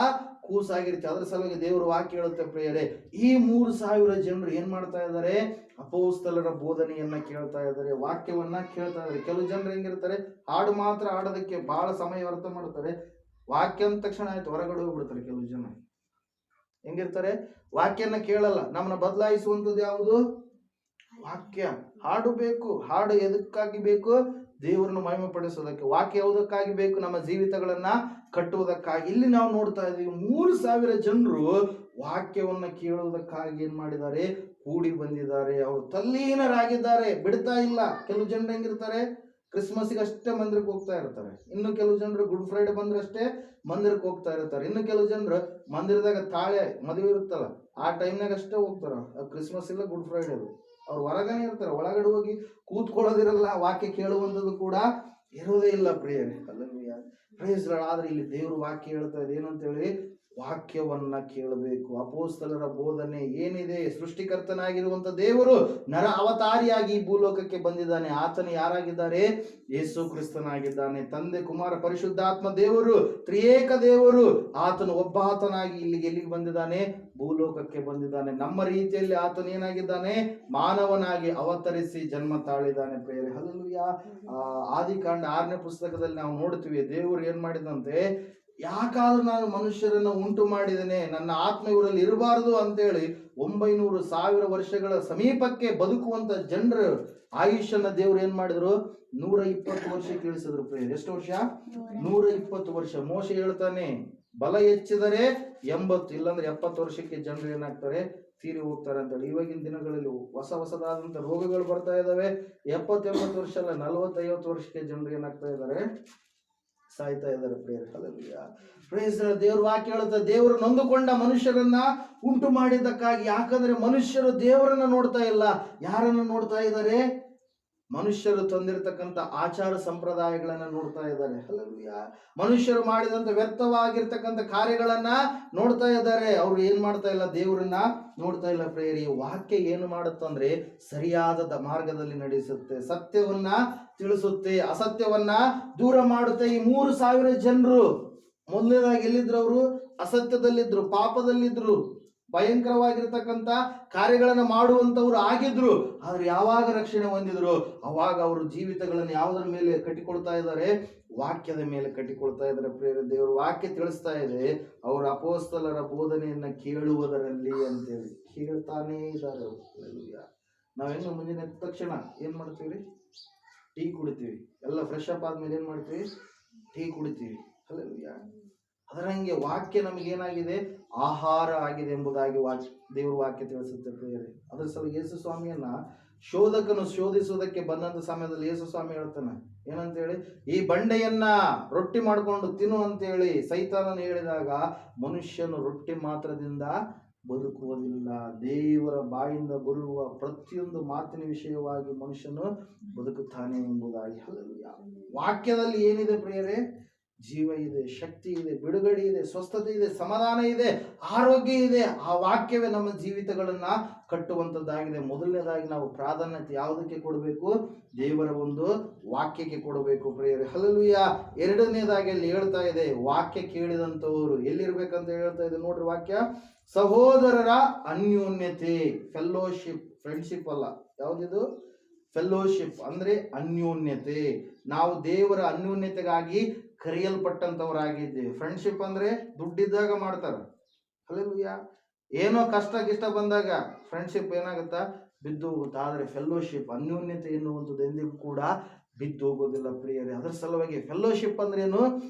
ಕೂಸಾಗಿರ್ತೀವಿ. ಅದ್ರ ಸಲುವಾಗಿ ದೇವರು ವಾಕ್ಯ ಹೇಳುತ್ತೆ ಪ್ರಿಯರೇ, ಈ 3,000 ಜನರು ಏನ್ ಮಾಡ್ತಾ ಇದ್ದಾರೆ? ಅಪೊಸ್ತಲರ ಬೋಧನೆಯನ್ನ ಕೇಳ್ತಾ ಇದ್ದಾರೆ, ವಾಕ್ಯವನ್ನ ಕೇಳ್ತಾ ಇದ್ದಾರೆ. ಕೆಲವು ಜನರು ಹೆಂಗಿರ್ತಾರೆ? ಹಾಡು ಮಾತ್ರ ಹಾಡೋದಕ್ಕೆ ಬಹಳ ಸಮಯ ವ್ಯರ್ಥ ಮಾಡ್ತಾರೆ. ವಾಕ್ಯ ಅಂದ ತಕ್ಷಣ ಆಯ್ತು ಹೊರಗಡೆ ಹೋಗ್ಬಿಡ್ತಾರೆ. ಕೆಲವು ಜನ ಹೆಂಗಿರ್ತಾರೆ? ವಾಕ್ಯನ ಕೇಳಲ್ಲ. ನಮ್ಮನ್ನ ಬದಲಾಯಿಸುವಂಥದ್ದು ಯಾವುದು? ವಾಕ್ಯ. ಹಾಡು ಬೇಕು. ಹಾಡು ಎದಕ್ಕಾಗಿ ಬೇಕು? ದೇವರನ್ನು ಮಹಿಮೆ ಪಡಿಸೋದಕ್ಕೆ. ವಾಕ್ಯ ಯಾವುದಕ್ಕಾಗಿ ಬೇಕು? ನಮ್ಮ ಜೀವಿತಗಳನ್ನ ಕಟ್ಟುವುದಕ್ಕಾಗಿ. ಇಲ್ಲಿ ನಾವು ನೋಡ್ತಾ ಇದ್ದೀವಿ 3,000 ಜನರು ವಾಕ್ಯವನ್ನ ಕೇಳುವುದಕ್ಕಾಗಿ ಏನ್ ಮಾಡಿದ್ದಾರೆ? ಕೂಡಿ ಬಂದಿದ್ದಾರೆ. ಅವರು ತಲ್ಲೀನರಾಗಿದ್ದಾರೆ, ಬಿಡ್ತಾ ಇಲ್ಲ. ಕೆಲವು ಜನರು ಹೆಂಗಿರ್ತಾರೆ? ಕ್ರಿಸ್ಮಸ್ಗೆ ಅಷ್ಟೇ ಮಂದಿರಕ್ಕೆ ಹೋಗ್ತಾ ಇರ್ತಾರೆ. ಇನ್ನು ಕೆಲವು ಜನರು ಗುಡ್ ಫ್ರೈಡೆ ಬಂದ್ರೆ ಅಷ್ಟೇ ಮಂದಿರಕ್ಕೆ ಹೋಗ್ತಾ ಇರ್ತಾರೆ. ಇನ್ನು ಕೆಲವು ಜನರು ಮಂದಿರದಾಗ ತಾಳೆ ಮದುವೆ ಇರುತ್ತಲ್ಲ ಆ ಟೈಮ್ನಾಗ ಅಷ್ಟೇ ಹೋಗ್ತಾರ. ಕ್ರಿಸ್ಮಸ್ ಇಲ್ಲ, ಗುಡ್ ಫ್ರೈಡೆ ಅವ್ರು ಹೊರಗನೆ ಇರ್ತಾರೆ. ಒಳಗಡೆ ಹೋಗಿ ಕೂತ್ಕೊಳ್ಳೋದಿರಲ್ಲ, ವಾಕ್ಯ ಕೇಳುವಂಥದ್ದು ಕೂಡ ಇರೋದೇ ಇಲ್ಲ ಪ್ರಿಯರೇ. ಹಲ್ಲೆಲೂಯಾ. Praise the Lord. ಆದ್ರೆ ಇಲ್ಲಿ ದೇವರು ವಾಕ್ಯ ಹೇಳ್ತಾ ಇದೆ ಏನಂತೇಳಿ? ವಾಕ್ಯವನ್ನ ಕೇಳಬೇಕು. ಅಪೊಸ್ತಲರ ಬೋಧನೆ ಏನಿದೆ? ಸೃಷ್ಟಿಕರ್ತನಾಗಿರುವಂತ ದೇವರು ನರ ಅವತಾರಿಯಾಗಿ ಈ ಭೂಲೋಕಕ್ಕೆ ಬಂದಿದ್ದಾನೆ. ಆತನು ಯಾರಾಗಿದ್ದಾರೆ? ಯೇಸು ಕ್ರಿಸ್ತನಾಗಿದ್ದಾನೆ. ತಂದೆ, ಕುಮಾರ, ಪರಿಶುದ್ಧಾತ್ಮ ದೇವರು, ತ್ರಿಯೇಕ ದೇವರು. ಆತನು ಒಬ್ಬಾತನಾಗಿ ಎಲ್ಲಿಗೆ ಬಂದಿದ್ದಾನೆ? ಭೂಲೋಕಕ್ಕೆ ಬಂದಿದ್ದಾನೆ. ನಮ್ಮ ರೀತಿಯಲ್ಲಿ ಆತನು ಏನಾಗಿದ್ದಾನೆ? ಮಾನವನಾಗಿ ಅವತರಿಸಿ ಜನ್ಮ ತಾಳಿದ್ದಾನೆ ಪ್ರಿಯರೇ. ಹಲ್ಲೆಲೂಯಾ. ಆದಿಕಾಂಡ 6ನೇ ಪುಸ್ತಕದಲ್ಲಿ ನಾವು ನೋಡ್ತೀವಿ, ದೇವರು ಏನ್ ಮಾಡಿದಂತೆ ಯಾಕಾದ್ರೂ ನಾನು ಮನುಷ್ಯರನ್ನ ಉಂಟು ಮಾಡಿದ್ದೇನೆ, ನನ್ನ ಆತ್ಮ ಇವರಲ್ಲಿ ಇರಬಾರದು ಅಂತೇಳಿ 900,000 ವರ್ಷಗಳ ಸಮೀಪಕ್ಕೆ ಬದುಕುವಂತ ಜನರು ಆಯುಷ್ಯನ ದೇವ್ರು ಏನ್ ಮಾಡಿದ್ರು? 120 ವರ್ಷಕ್ಕೆ ಇಳಿಸಿದ್ರು. ಎಷ್ಟು ವರ್ಷ? 120 ವರ್ಷ. ಮೋಶೆ ಹೇಳ್ತಾನೆ, ಬಲ ಹೆಚ್ಚಿದರೆ 80, ಇಲ್ಲಾಂದ್ರೆ 70 ವರ್ಷಕ್ಕೆ ಜನರು ಏನಾಗ್ತಾರೆ? ತೀರಿ ಹೋಗ್ತಾರೆ ಅಂತೇಳಿ. ಇವಾಗಿನ ದಿನಗಳಲ್ಲಿ ಹೊಸದಾದಂತ ರೋಗಗಳು ಬರ್ತಾ ಇದಾವೆ. 70-80 ವರ್ಷ ಅಲ್ಲ, 40-50 ವರ್ಷಕ್ಕೆ ಜನರು ಏನಾಗ್ತಾ ಇದ್ದಾರೆ? ಸಾಯ್ತಾ ಇದ್ದಾರೆ. ಪ್ರೇಯರ್ ದೇವ್ರ ವಾಕ್ಯ ಹೇಳುತ್ತೆ, ದೇವರು ನೊಂದುಕೊಂಡ ಮನುಷ್ಯರನ್ನ ಉಂಟು ಮಾಡಿದ್ದಕ್ಕಾಗಿ. ಯಾಕಂದ್ರೆ ಮನುಷ್ಯರು ದೇವರನ್ನ ನೋಡ್ತಾ ಇಲ್ಲ. ಯಾರನ್ನ ನೋಡ್ತಾ ಇದ್ದಾರೆ? ಮನುಷ್ಯರು ತಂದಿರತಕ್ಕಂಥ ಆಚಾರ ಸಂಪ್ರದಾಯಗಳನ್ನ ನೋಡ್ತಾ ಇದ್ದಾರೆ. ಮನುಷ್ಯರು ಮಾಡಿದಂತ ವ್ಯರ್ಥವಾಗಿರ್ತಕ್ಕಂಥ ಕಾರ್ಯಗಳನ್ನ ನೋಡ್ತಾ ಇದ್ದಾರೆ. ಅವ್ರು ಏನ್ ಮಾಡ್ತಾ ಇಲ್ಲ? ದೇವರನ್ನ ನೋಡ್ತಾ ಇಲ್ಲ. ಪ್ರೇರಿ ವಾಕ್ಯ ಏನು ಮಾಡುತ್ತಂದ್ರೆ ಸರಿಯಾದ ಮಾರ್ಗದಲ್ಲಿ ನಡೆಸುತ್ತೆ, ಸತ್ಯವನ್ನ ತಿಳಿಸುತ್ತೆ, ಅಸತ್ಯವನ್ನ ದೂರ ಮಾಡುತ್ತೆ. ಈ 3,000 ಜನರು ಮೊದಲನೇದಾಗಿ ಎಲ್ಲಿದ್ರು? ಅವರು ಅಸತ್ಯದಲ್ಲಿದ್ರು, ಪಾಪದಲ್ಲಿದ್ರು, ಭಯಂಕರವಾಗಿರ್ತಕ್ಕಂಥ ಕಾರ್ಯಗಳನ್ನು ಮಾಡುವಂತವ್ರು ಆಗಿದ್ರು. ಆದ್ರೆ ಯಾವಾಗ ರಕ್ಷಣೆ ಹೊಂದಿದ್ರು? ಅವಾಗ ಅವರು ಜೀವಿತಗಳನ್ನು ಯಾವುದರ ಮೇಲೆ ಕಟ್ಟಿಕೊಳ್ತಾ ಇದ್ದಾರೆ? ವಾಕ್ಯದ ಮೇಲೆ ಕಟ್ಟಿಕೊಳ್ತಾ ಇದ್ದಾರೆ. ಪ್ರೇರ ದೇವರ ವಾಕ್ಯ ತಿಳಿಸ್ತಾ ಇದೆ, ಅವರ ಅಪೋಸ್ತಲರ ಬೋಧನೆಯನ್ನ ಕೇಳುವುದರಲ್ಲಿ ಅಂತೇಳಿ ಕೇಳ್ತಾನೇ ಇದ್ದಾರೆ. ನಾವೇನು ಮುಂಜಾನೆ ಎದ್ದ ತಕ್ಷಣ ಏನ್ ಮಾಡ್ತೀವಿ? ಟೀ ಕುಡಿತೀವಿ. ಎಲ್ಲ ಫ್ರೆಶ್ ಅಪ್ ಆದ್ಮೇಲೆ ಏನ್ ಮಾಡ್ತೀವಿ? ಟೀ ಕುಡಿತೀವಿ. ಅದರಂಗೆ ವಾಕ್ಯ ನಮಗೇನಾಗಿದೆ? ಆಹಾರ ಆಗಿದೆ ಎಂಬುದಾಗಿ ದೇವ್ರ ವಾಕ್ಯ ತಿಳಿಸುತ್ತೆ. ಪ್ರಿಯರೇ, ಅದ್ರ ಸಲ ಯೇಸು ಸ್ವಾಮಿಯನ್ನ ಶೋಧಕನು ಶೋಧಿಸುವುದಕ್ಕೆ ಬಂದಂತ ಸಮಯದಲ್ಲಿ ಯೇಸು ಸ್ವಾಮಿ ಹೇಳ್ತಾನೆ ಏನಂತೇಳಿ? ಈ ಬಂಡೆಯನ್ನ ರೊಟ್ಟಿ ಮಾಡ್ಕೊಂಡು ತಿನ್ನು ಅಂತೇಳಿ ಸೈತಾನನು ಹೇಳಿದಾಗ, ಮನುಷ್ಯನು ರೊಟ್ಟಿ ಮಾತ್ರದಿಂದ ಬದುಕುವುದಿಲ್ಲ, ದೇವರ ಬಾಯಿಂದ ಬರುವ ಪ್ರತಿಯೊಂದು ಮಾತಿನ ವಿಷಯವಾಗಿ ಮನುಷ್ಯನು ಬದುಕುತ್ತಾನೆ ಎಂಬುದಾಗಿ. ವಾಕ್ಯದಲ್ಲಿ ಏನಿದೆ ಪ್ರಿಯರೇ? ಜೀವ ಇದೆ, ಶಕ್ತಿ ಇದೆ, ಬಿಡುಗಡೆ ಇದೆ, ಸ್ವಸ್ಥತೆ ಇದೆ, ಸಮಾಧಾನ ಇದೆ, ಆರೋಗ್ಯ ಇದೆ. ಆ ವಾಕ್ಯವೇ ನಮ್ಮ ಜೀವಿತಗಳನ್ನ ಕಟ್ಟುವಂತದ್ದಾಗಿದೆ. ಮೊದಲನೇದಾಗಿ ನಾವು ಪ್ರಾಧಾನ್ಯತೆ ಯಾವುದಕ್ಕೆ ಕೊಡಬೇಕು? ದೇವರ ಒಂದು ವಾಕ್ಯಕ್ಕೆ ಕೊಡಬೇಕು ಪ್ರಿಯರೇ. ಹಲ್ಲೆಲೂಯ. ಎರಡನೇದಾಗಿ ಅಲ್ಲಿ ಹೇಳ್ತಾ ಇದೆ, ವಾಕ್ಯ ಕೇಳಿದಂತವರು ಎಲ್ಲಿರ್ಬೇಕಂತ ಹೇಳ್ತಾ ಇದೆ ನೋಡ್ರಿ ವಾಕ್ಯ. ಸಹೋದರರ ಅನ್ಯೋನ್ಯತೆ, ಫೆಲ್ಲೋಶಿಪ್, ಫ್ರೆಂಡ್ಶಿಪ್ ಅಲ್ಲ. ಯಾವ್ದಿದು? ಫೆಲ್ಲೋಶಿಪ್ ಅಂದ್ರೆ ಅನ್ಯೋನ್ಯತೆ. ನಾವು ದೇವರ ಅನ್ಯೋನ್ಯತೆಗಾಗಿ ಕರೆಯಲ್ಪಟ್ಟಂತವರಾಗಿದ್ದೇವೆ. ಫ್ರೆಂಡ್ಶಿಪ್ ಅಂದ್ರೆ ದುಡ್ಡಿದ್ದಾಗ ಮಾಡ್ತಾರ. ಹಲ್ಲೆಲೂಯ. ಏನೋ ಕಷ್ಟ ಬಂದಾಗ ಫ್ರೆಂಡ್ಶಿಪ್ ಏನಾಗುತ್ತಾ? ಬಿದ್ದು ಹೋಗುತ್ತಾ. ಆದ್ರೆ ಫೆಲ್ಲೋಶಿಪ್, ಅನ್ಯೋನ್ಯತೆ ಎನ್ನುವಂಥದ್ದು ಎಂದಿಗೂ ಕೂಡ ಬಿದ್ದು ಹೋಗೋದಿಲ್ಲ ಪ್ರಿಯರೇ. ಅದರ ಸಲುವಾಗಿ ಫೆಲ್ಲೋಶಿಪ್ ಅಂದ್ರೆ ಏನು?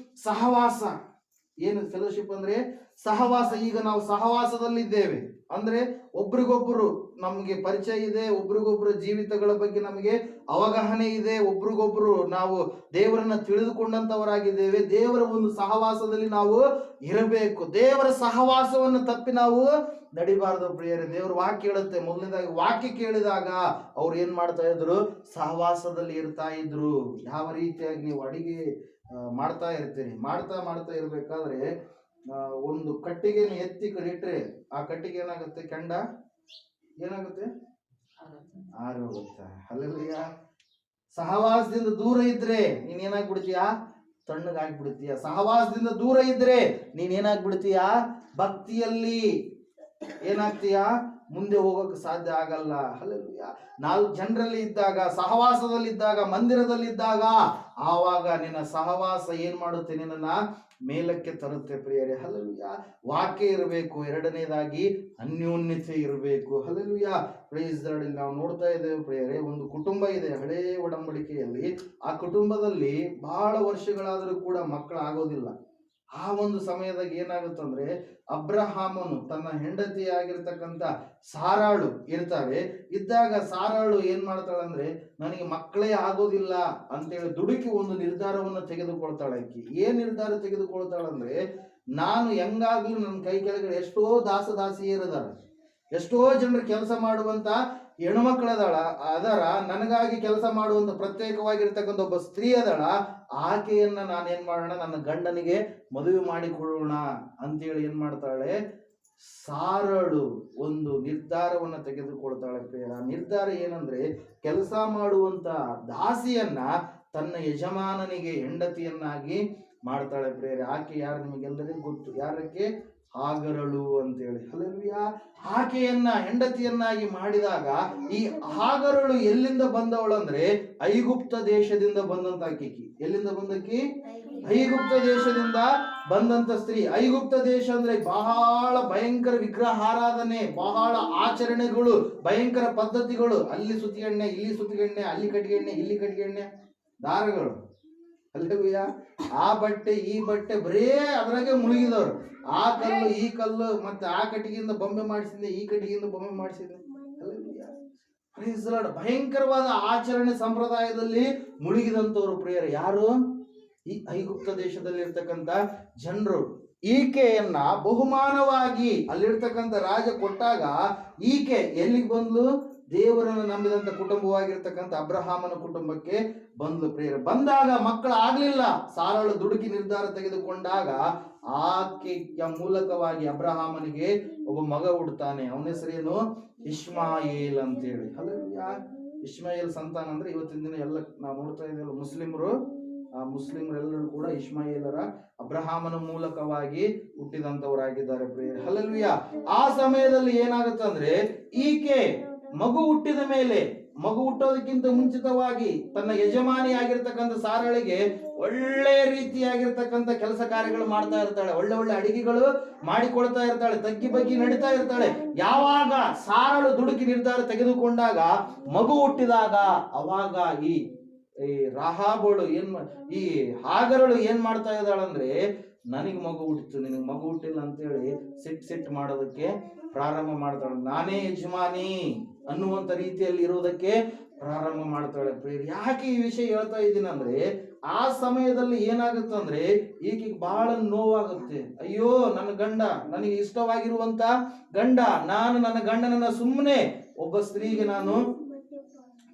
ಸಹವಾಸ. ಏನು ಫೆಲ್ಲೋಶಿಪ್ ಅಂದ್ರೆ? ಸಹವಾಸ. ಈಗ ನಾವು ಸಹವಾಸದಲ್ಲಿದ್ದೇವೆ ಅಂದ್ರೆ ಒಬ್ರಿಗೊಬ್ರು ನಮ್ಗೆ ಪರಿಚಯ ಇದೆ, ಒಬ್ರಿಗೊಬ್ರು ಜೀವಿತಗಳ ಬಗ್ಗೆ ನಮಗೆ ಅವಗಾಹನೆ ಇದೆ, ಒಬ್ರಿಗೊಬ್ರು ನಾವು ದೇವರನ್ನ ತಿಳಿದುಕೊಂಡಂತವರಾಗಿದ್ದೇವೆ. ದೇವರ ಒಂದು ಸಹವಾಸದಲ್ಲಿ ನಾವು ಇರಬೇಕು. ದೇವರ ಸಹವಾಸವನ್ನು ತಪ್ಪಿ ನಾವು ನಡಿಬಾರದು ಪ್ರಿಯರೇ. ದೇವರ ವಾಕ್ಯ ಹೇಳುತ್ತೆ, ಮೊದಲನೇದಾಗಿ ವಾಕ್ಯ ಕೇಳಿದಾಗ ಅವ್ರು ಏನ್ ಮಾಡ್ತಾ ಇದ್ರು? ಸಹವಾಸದಲ್ಲಿ ಇರ್ತಾ ಇದ್ರು. ಯಾವ ರೀತಿಯಾಗಿ ನೀವು ಅಡಿಗೆ ಮಾಡ್ತಾ ಇರ್ತೀರಿ, ಮಾಡ್ತಾ ಇರ್ಬೇಕಾದ್ರೆ ಒಂದು ಕಟ್ಟಿಗೆನ ಎತ್ತಿ ಇಟ್ರೆ ಆ ಕಟ್ಟಿಗೆ ಏನಾಗುತ್ತೆ? ಕೆಂಡ ಏನಾಗುತ್ತೆ? ಆರೋಗುತ್ತೆ. ಹಲ್ಲೆಲೂಯ. ಸಹವಾಸದಿಂದ ದೂರ ಇದ್ರೆ ನೀನ್ ಏನಾಗ್ಬಿಡ್ತೀಯಾ? ತಣ್ಣಗಾಗ್ಬಿಡ್ತೀಯ. ಸಹವಾಸದಿಂದ ದೂರ ಇದ್ರೆ ನೀನ್ ಏನಾಗ್ಬಿಡ್ತೀಯ? ಭಕ್ತಿಯಲ್ಲಿ ಏನಾಗ್ತೀಯ? ಮುಂದೆ ಹೋಗೋಕೆ ಸಾಧ್ಯ ಆಗಲ್ಲ. ಹಲ್ಲೆಲೂಯ. 4 ಜನರಲ್ಲಿ ಇದ್ದಾಗ, ಸಹವಾಸದಲ್ಲಿದ್ದಾಗ, ಮಂದಿರದಲ್ಲಿದ್ದಾಗ, ಆವಾಗ ನಿನ್ನ ಸಹವಾಸ ಏನ್ ಮಾಡುತ್ತೆ? ನಿನ್ನನ್ನ ಮೇಲಕ್ಕೆ ತರುತ್ತೆ ಪ್ರಿಯರೇ. ಹಲ್ಲೆಲೂಯ. ವಾಕ್ಯ ಇರಬೇಕು. ಎರಡನೇದಾಗಿ ಅನ್ಯೋನ್ಯತೆ ಇರಬೇಕು. ಹಲ್ಲೆಲೂಯ. Praise the Lord. ನಾವು ನೋಡ್ತಾ ಇದ್ದೇವೆ ಪ್ರಿಯರೇ, ಒಂದು ಕುಟುಂಬ ಇದೆ ಹಳೇ ಒಡಂಬಡಿಕೆಯಲ್ಲಿ. ಆ ಕುಟುಂಬದಲ್ಲಿ ಬಹಳ ವರ್ಷಗಳಾದರೂ ಕೂಡ ಮಕ್ಕಳು ಆಗೋದಿಲ್ಲ. ಆ ಒಂದು ಸಮಯದಾಗ ಏನಾಗುತ್ತಂದ್ರೆ, ಅಬ್ರಹಾಮನು ತನ್ನ ಹೆಂಡತಿಯಾಗಿರ್ತಕ್ಕಂಥ ಸಾರಾಳು ಇರ್ತಾರೆ. ಇದ್ದಾಗ ಸಾರಾಳು ಏನ್ ಮಾಡ್ತಾಳಂದ್ರೆ, ನನಗೆ ಮಕ್ಕಳೇ ಆಗೋದಿಲ್ಲ ಅಂತೇಳಿ ದುಡುಕಿ ಒಂದು ನಿರ್ಧಾರವನ್ನು ತೆಗೆದುಕೊಳ್ತಾಳೆ. ಏನ್ ನಿರ್ಧಾರ ತೆಗೆದುಕೊಳ್ತಾಳಂದ್ರೆ, ನಾನು ಹೆಂಗಾಗ್ಲೂ ನನ್ನ ಕೈ ಕೆಳಗಡೆ ಎಷ್ಟೋ ದಾಸಿಯರಿದಾರ, ಎಷ್ಟೋ ಜನರು ಕೆಲಸ ಮಾಡುವಂತ ಹೆಣ್ಮಕ್ಳದಾಳ ಅದರ, ನನಗಾಗಿ ಕೆಲಸ ಮಾಡುವಂತ ಪ್ರತ್ಯೇಕವಾಗಿರ್ತಕ್ಕಂಥ ಒಬ್ಬ ಸ್ತ್ರೀ ಅದಳ. ಆಕೆಯನ್ನ ನಾನೇನ್ ಮಾಡೋಣ? ನನ್ನ ಗಂಡನಿಗೆ ಮದುವೆ ಮಾಡಿಕೊಳ್ಳೋಣ ಅಂತೇಳಿ ಏನ್ ಮಾಡ್ತಾಳೆ? ಸಾರಳು ಒಂದು ನಿರ್ಧಾರವನ್ನ ತೆಗೆದುಕೊಳ್ತಾಳೆ ಪ್ರಿಯ. ನಿರ್ಧಾರ ಏನಂದ್ರೆ, ಕೆಲಸ ಮಾಡುವಂತ ದಾಸಿಯನ್ನ ತನ್ನ ಯಜಮಾನನಿಗೆ ಹೆಂಡತಿಯನ್ನಾಗಿ ಮಾಡ್ತಾಳೆ ಪ್ರಿಯರೇ. ಆಕೆ ಯಾರು? ನಿಮಗೆಲ್ಲರಿಗೂ ಗೊತ್ತು. ಯಾರಕ್ಕೆ? ಹಾಗರಳು ಅಂತೇಳಿ. ಹಲ್ಲೆಲೂಯಾ. ಆಕೆಯನ್ನ ಹೆಂಡತಿಯನ್ನಾಗಿ ಮಾಡಿದಾಗ ಈ ಹಾಗರಳು ಎಲ್ಲಿಂದ ಬಂದವಳು ಅಂದ್ರೆ ಐಗುಪ್ತ ದೇಶದಿಂದ ಬಂದಂತ ಆಕೆಕಿ. ಎಲ್ಲಿಂದ ಬಂದಕಿ? ಐಗುಪ್ತ ದೇಶದಿಂದ ಬಂದಂತ ಸ್ತ್ರೀ. ಐಗುಪ್ತ ದೇಶ ಅಂದ್ರೆ ಬಹಳ ಭಯಂಕರ ವಿಗ್ರಹಾರಾಧನೆ, ಬಹಳ ಆಚರಣೆಗಳು, ಭಯಂಕರ ಪದ್ಧತಿಗಳು. ಅಲ್ಲಿ ಸುತ್ತಿಗೆಣ್ಣೆ, ಇಲ್ಲಿ ಸುತ್ತಿಗೆಣ್ಣೆ, ಅಲ್ಲಿ ಕಟ್ಟಿಗೆಣ್ಣೆ, ಇಲ್ಲಿ ಕಟ್ಟಿಗೆಣ್ಣೆ, ದಾರಗಳು. ಅಲ್ಲೂಯ್ಯ, ಆ ಬಟ್ಟೆ ಈ ಬಟ್ಟೆ ಬರೇ ಅದ್ರಾಗೆ ಮುಳುಗಿದವ್ರು. ಆ ಕಲ್ಲು ಈ ಕಲ್ಲು, ಮತ್ತೆ ಆ ಕಟ್ಟಿಗೆಯಿಂದ ಬೊಂಬೆ ಮಾಡಿಸಿದ್ದೆ, ಈ ಕಟ್ಟಿಗೆಯಿಂದ ಬೊಂಬೆ ಮಾಡಿಸಿದ್ದೆ. ಭಯಂಕರವಾದ ಆಚರಣೆ ಸಂಪ್ರದಾಯದಲ್ಲಿ ಮುಳುಗಿದಂತವ್ರು ಪ್ರಿಯರೇ. ಯಾರು? ಈ ಐಗುಪ್ತ ದೇಶದಲ್ಲಿ ಇರ್ತಕ್ಕಂಥ ಜನರು. ಈಕೆಯನ್ನ ಬಹುಮಾನವಾಗಿ ಅಲ್ಲಿರ್ತಕ್ಕಂಥ ರಾಜ ಕೊಟ್ಟಾಗ ಈಕೆ ಎಲ್ಲಿಗೆ ಬಂದ್ಲು? ದೇವರನ್ನು ನಂಬಿದಂತ ಕುಟುಂಬವಾಗಿರ್ತಕ್ಕಂಥ ಅಬ್ರಹಾಮನ ಕುಟುಂಬಕ್ಕೆ ಬಂದ್ಲು ಪ್ರಿಯರೇ. ಬಂದಾಗ ಮಕ್ಕಳು ಆಗ್ಲಿಲ್ಲ. ಸಾರಳು ದುಡುಕಿ ನಿರ್ಧಾರ ತೆಗೆದುಕೊಂಡಾಗ ಆಕೆಯ ಮೂಲಕವಾಗಿ ಅಬ್ರಹಾಮನಿಗೆ ಒಬ್ಬ ಮಗ ಹುಡ್ತಾನೆ. ಅವನ ಹೆಸರೇನು? ಇಷ್ಮಾಯೇಲ್ ಅಂತೇಳಿ. ಹಲ್ಲೆಲೂಯಾ. ಇಷ್ಮಾಯೇಲ್ ಸಂತಾನ ಅಂದ್ರೆ ಇವತ್ತಿನ ದಿನ ಎಲ್ಲ ನಾವು ನೋಡ್ತಾ ಇದ್ದೇವೆ, ಮುಸ್ಲಿಮರು, ಆ ಮುಸ್ಲಿಮರೆಲ್ಲರೂ ಕೂಡ ಇಷ್ಮಾಯೇಲರ, ಅಬ್ರಹಾಮನ ಮೂಲಕವಾಗಿ ಹುಟ್ಟಿದಂತವರಾಗಿದ್ದಾರೆ ಪ್ರಿಯರೇ. ಹಲ್ಲೆಲೂಯಾ. ಆ ಸಮಯದಲ್ಲಿ ಏನಾಗುತ್ತಂದ್ರೆ ಈಕೆ ಮಗು ಹುಟ್ಟಿದ ಮೇಲೆ, ಮಗು ಹುಟ್ಟೋದಕ್ಕಿಂತ ಮುಂಚಿತವಾಗಿ ತನ್ನ ಯಜಮಾನಿ ಆಗಿರ್ತಕ್ಕಂಥ ಸಾರಳಿಗೆ ಒಳ್ಳೆ ರೀತಿಯಾಗಿರ್ತಕ್ಕಂಥ ಕೆಲಸ ಕಾರ್ಯಗಳು ಮಾಡ್ತಾ ಇರ್ತಾಳೆ. ಒಳ್ಳೆ ಒಳ್ಳೆ ಅಡಿಗೆಗಳು ಮಾಡಿಕೊಳ್ತಾ ಇರ್ತಾಳೆ. ತಗ್ಗಿ ಬಗ್ಗಿ ನಡೀತಾ ಇರ್ತಾಳೆ. ಯಾವಾಗ ಸಾರಳು ದುಡುಕಿ ನಿರ್ಧಾರ ತೆಗೆದುಕೊಂಡಾಗ, ಮಗು ಹುಟ್ಟಿದಾಗ, ಅವಾಗ ಈ ರಾಹಾಬಳು ಈ ಹಾಗರಳು ಏನ್ ಮಾಡ್ತಾ ಇದ್ದಾಳಂದ್ರೆ, ನನಗೆ ಮಗು ಹುಟ್ಟಿತು, ನಿನಗೆ ಮಗು ಹುಟ್ಟಿಲ್ಲ ಅಂತೇಳಿ ಸಿಟ್ ಮಾಡೋದಕ್ಕೆ ಪ್ರಾರಂಭ ಮಾಡ್ತಾಳೆ. ನಾನೇ ಯಜಮಾನಿ ಅನ್ನುವಂತ ರೀತಿಯಲ್ಲಿ ಇರೋದಕ್ಕೆ ಪ್ರಾರಂಭ ಮಾಡ್ತಾಳೆ ಪ್ರಿಯರೇ. ಯಾಕೆ ಈ ವಿಷಯ ಹೇಳ್ತಾ ಇದ್ದೀನಿ ಅಂದ್ರೆ, ಆ ಸಮಯದಲ್ಲಿ ಏನಾಗುತ್ತಂದ್ರೆ ಈಕೆಗೆ ಬಹಳ ನೋವಾಗುತ್ತೆ. ಅಯ್ಯೋ, ನನ್ನ ಗಂಡ, ನನಗೆ ಇಷ್ಟವಾಗಿರುವಂತ ಗಂಡ, ನಾನು ನನ್ನ ಗಂಡನನ್ನ ಸುಮ್ಮನೆ ಒಬ್ಬ ಸ್ತ್ರೀಗೆ ನಾನು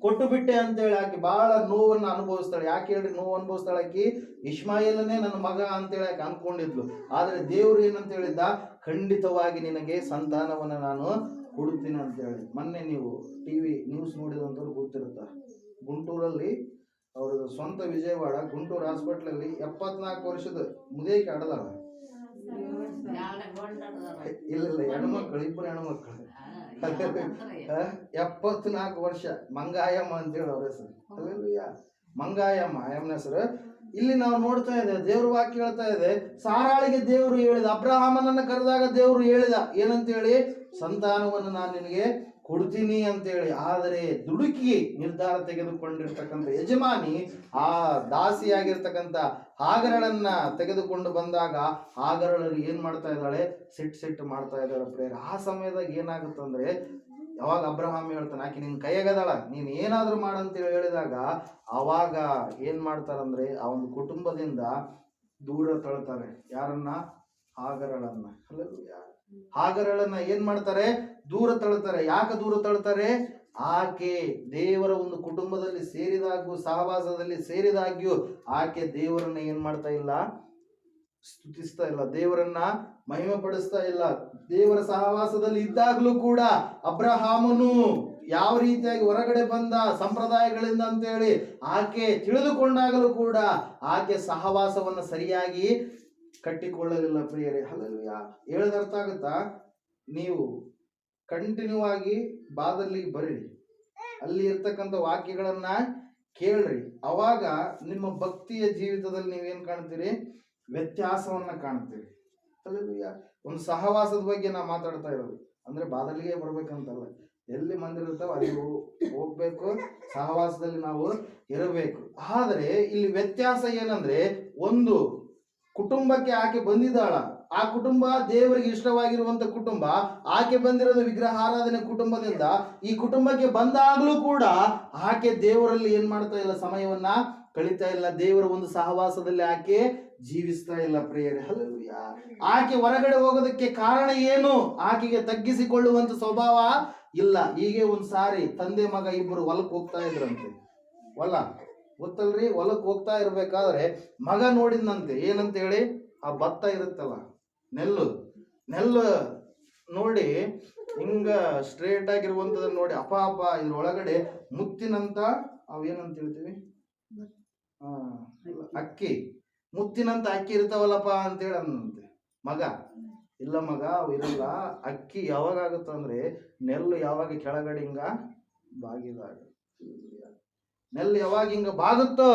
ಕೊಟ್ಟು ಬಿಟ್ಟೆ ಅಂತೇಳಿ ಆಕೆ ಬಹಳ ನೋವನ್ನು ಅನುಭವಿಸ್ತಾಳೆ. ಯಾಕೆ ಹೇಳ್ರಿ ನೋವು ಅನುಭವಿಸ್ತಾಳೆ? ಆಕಿ ಇಷ್ಮಾಯೇಲನೇ ನನ್ನ ಮಗ ಅಂತೇಳಿ ಆಕೆ ಅನ್ಕೊಂಡಿದ್ಲು. ಆದ್ರೆ ದೇವ್ರು ಏನಂತ ಹೇಳಿದ್ದ? ಖಂಡಿತವಾಗಿ ನಿನಗೆ ಸಂತಾನವನ್ನ ನಾನು ಕೊಡುತ್ತೀನಿ ಅಂತೇಳಿ. ಮೊನ್ನೆ ನೀವು ಟಿವಿ ನ್ಯೂಸ್ ನೋಡಿದಂಥವ್ರು ಗೊತ್ತಿರುತ್ತ, ಗುಂಟೂರಲ್ಲಿ ಅವ್ರದ್ದು ಸ್ವಂತ ವಿಜಯವಾಡ ಗುಂಟೂರು ಹಾಸ್ಪಿಟ್ಲಲ್ಲಿ 74 ವರ್ಷದ ಮುದೇಕೆ ಆಡದಾಳ. ಇಲ್ಲ, ಹೆಣ್ಮಕ್ಳು, ಇಬ್ಬರು ಹೆಣ್ಮಕ್ಳು, 74 ವರ್ಷ. ಮಂಗಾಯಮ್ಮ ಅಂತೇಳಿ ಅವ್ರ ಹೆಸರು. ಅಲ್ಲೆಲ್ಲೂಯ್ಯ, ಮಂಗಾಯಮ್ಮ ಆಯಮ್ಮನ ಹೆಸರು. ಇಲ್ಲಿ ನಾವು ನೋಡ್ತಾ ಇದ್ದೇವೆ, ದೇವ್ರ ವಾಕ್ಯ ಹೇಳ್ತಾ ಇದೆ, ಸಾರಾಳಿಗೆ ದೇವರು ಹೇಳಿದ, ಅಬ್ರಹಾಮನನ್ನ ಕರೆದಾಗ ದೇವರು ಹೇಳಿದ ಏನಂತೇಳಿ? ಸಂತಾನವನ್ನು ನಾನು ನಿನಗೆ ಕೊಡ್ತೀನಿ ಅಂತೇಳಿ. ಆದರೆ ದುಡುಕಿ ನಿರ್ಧಾರ ತೆಗೆದುಕೊಂಡಿರ್ತಕ್ಕಂಥ ಯಜಮಾನಿ ಆ ದಾಸಿಯಾಗಿರ್ತಕ್ಕಂಥ ಹಾಗರಳನ್ನ ತೆಗೆದುಕೊಂಡು ಬಂದಾಗ ಹಾಗರಳು ಏನ್ ಮಾಡ್ತಾ ಇದ್ದಾಳೆ? ಸಿಟ್ಟು ಮಾಡ್ತಾ ಇದ್ದಾಳೆ ಪ್ರೇರ. ಆ ಸಮಯದಾಗ ಏನಾಗುತ್ತಂದ್ರೆ, ಯಾವಾಗ ಅಬ್ರಹಾಮ್ ಹೇಳ್ತಾನೆ, ಆಕೆ ನಿನ್ ಕೈಯಾಗದಾಳ, ನೀನ್ ಏನಾದ್ರೂ ಮಾಡಂತೇಳಿ ಹೇಳಿದಾಗ ಅವಾಗ ಏನ್ ಮಾಡ್ತಾರಂದ್ರೆ ಆ ಒಂದು ಕುಟುಂಬದಿಂದ ದೂರ ತಳ್ತಾರೆ. ಯಾರನ್ನ? ಹಾಗರಳನ್ನ. ಹಾಗರಳನ್ನ ಏನ್ ಮಾಡ್ತಾರೆ? ದೂರ ತಳ್ತಾರೆ. ಯಾಕೆ ದೂರ ತಳ್ತಾರೆ? ಆಕೆ ದೇವರ ಒಂದು ಕುಟುಂಬದಲ್ಲಿ ಸೇರಿದಾಗ್ಯೂ, ಸಹವಾಸದಲ್ಲಿ ಸೇರಿದಾಗ್ಯೂ ಆಕೆ ದೇವರನ್ನ ಏನ್ ಮಾಡ್ತಾ ಇಲ್ಲ? ಸ್ತುತಿಸ್ತಾ ಇಲ್ಲ, ದೇವರನ್ನ ಮಹಿಮೆ ಪಡಿಸ್ತಾ ಇಲ್ಲ. ದೇವರ ಸಹವಾಸದಲ್ಲಿ ಇದ್ದಾಗ್ಲೂ ಕೂಡ ಅಬ್ರಹಾಮನು ಯಾವ ರೀತಿಯಾಗಿ ಹೊರಗಡೆ ಬಂದ ಸಂಪ್ರದಾಯಗಳಿಂದ ಅಂತೇಳಿ ಆಕೆ ತಿಳಿದುಕೊಂಡಾಗಲೂ ಕೂಡ ಆಕೆ ಸಹವಾಸವನ್ನ ಸರಿಯಾಗಿ ಕಟ್ಟಿಕೊಳ್ಳಲಿಲ್ಲ ಪ್ರಿಯರೇ. ಹಲ್ಲೆಲೂಯಾ. ಹೇಳದ ಅರ್ಥ ಆಗುತ್ತಾ? ನೀವು ಕಂಟಿನ್ಯೂ ಆಗಿ ಬಾದಲ್ಲಿ ಬರೀರಿ, ಅಲ್ಲಿ ಇರ್ತಕ್ಕಂಥ ವಾಕ್ಯಗಳನ್ನ ಕೇಳ್ರಿ. ಅವಾಗ ನಿಮ್ಮ ಭಕ್ತಿಯ ಜೀವಿತದಲ್ಲಿ ನೀವೇನ್ ಕಾಣ್ತೀರಿ? ವ್ಯತ್ಯಾಸವನ್ನ ಕಾಣ್ತೀರಿ. ಹಲ್ಲೆಲೂಯಾ. ಒಂದು ಸಹವಾಸದ ಬಗ್ಗೆ ನಾ ಮಾತಾಡ್ತಾ ಇರೋದು ಅಂದ್ರೆ ಬಾದಲಿಗೆ ಬರ್ಬೇಕಂತಲ್ಲ. ಎಲ್ಲಿ ಮಂದಿರ ಇರ್ತಾವ ಅಲ್ಲಿ ಹೋಗ್ಬೇಕು, ಸಹವಾಸದಲ್ಲಿ ನಾವು ಇರಬೇಕು. ಆದರೆ ಇಲ್ಲಿ ವ್ಯತ್ಯಾಸ ಏನಂದ್ರೆ, ಒಂದು ಕುಟುಂಬಕ್ಕೆ ಆಕೆ ಬಂದಿದ್ದಾಳ, ಆ ಕುಟುಂಬ ದೇವರಿಗೆ ಇಷ್ಟವಾಗಿರುವಂತ ಕುಟುಂಬ. ಆಕೆ ಬಂದಿರೋದು ವಿಗ್ರಹಾರಾಧನೆ ಕುಟುಂಬದಿಂದ. ಈ ಕುಟುಂಬಕ್ಕೆ ಬಂದಾಗ್ಲೂ ಕೂಡ ಆಕೆ ದೇವರಲ್ಲಿ ಏನ್ ಮಾಡ್ತಾ ಇಲ್ಲ? ಸಮಯವನ್ನ ಕಳೀತಾ ಇಲ್ಲ. ದೇವರ ಒಂದು ಸಹವಾಸದಲ್ಲಿ ಆಕೆ ಜೀವಿಸ್ತಾ ಇಲ್ಲ ಪ್ರಿಯರೇ. ಹಲ್ಲೆಲೂಯಾ. ಆಕೆ ಹೊರಗಡೆ ಹೋಗೋದಕ್ಕೆ ಕಾರಣ ಏನು? ಆಕೆಗೆ ತಗ್ಗಿಸಿಕೊಳ್ಳುವಂತ ಸ್ವಭಾವ ಇಲ್ಲ. ಹೀಗೆ ಒಂದ್ ಸಾರಿ ತಂದೆ ಮಗ ಇಬ್ಬರು ಹೊಲಕ್ಕೆ ಹೋಗ್ತಾ ಇದ್ರಂತೆ. ಹೊಲ ಗೊತ್ತಲ್ರಿ? ಹೊಲಕ್ಕೆ ಹೋಗ್ತಾ ಇರ್ಬೇಕಾದ್ರೆ ಮಗ ನೋಡಿದ್ನಂತೆ. ಏನಂತ ಹೇಳಿ? ಆ ಭತ್ತ ಇರುತ್ತಲ್ಲ, ನೆಲ್ಲು ನೋಡಿ ಹಿಂಗ ಸ್ಟ್ರೇಟ್ ಆಗಿರುವಂತದನ್ನ ನೋಡಿ, ಅಪ್ಪ ಇದ್ರೊಳಗಡೆ ಮುತ್ತಿನಂತ ಅವೇನಂತ ಹೇಳ್ತೀವಿ? ಅಕ್ಕಿ, ಮುತ್ತಿನಂತ ಅಕ್ಕಿ ಇರ್ತಾವಲ್ಲಪ್ಪ ಅಂತೇಳಿ ಅಂದಂತೆ ಮಗ. ಇಲ್ಲ ಮಗ, ಅವು ಇರಲ್ಲ. ಅಕ್ಕಿ ಯಾವಾಗ ಆಗುತ್ತಂದ್ರೆ ನೆಲ್ಲು ಯಾವಾಗ ಕೆಳಗಡೆ ಹಿಂಗ ಬಾಗಿದಾಗ, ನೆಲ್ಲು ಯಾವಾಗ ಹಿಂಗ ಬಾಗುತ್ತೋ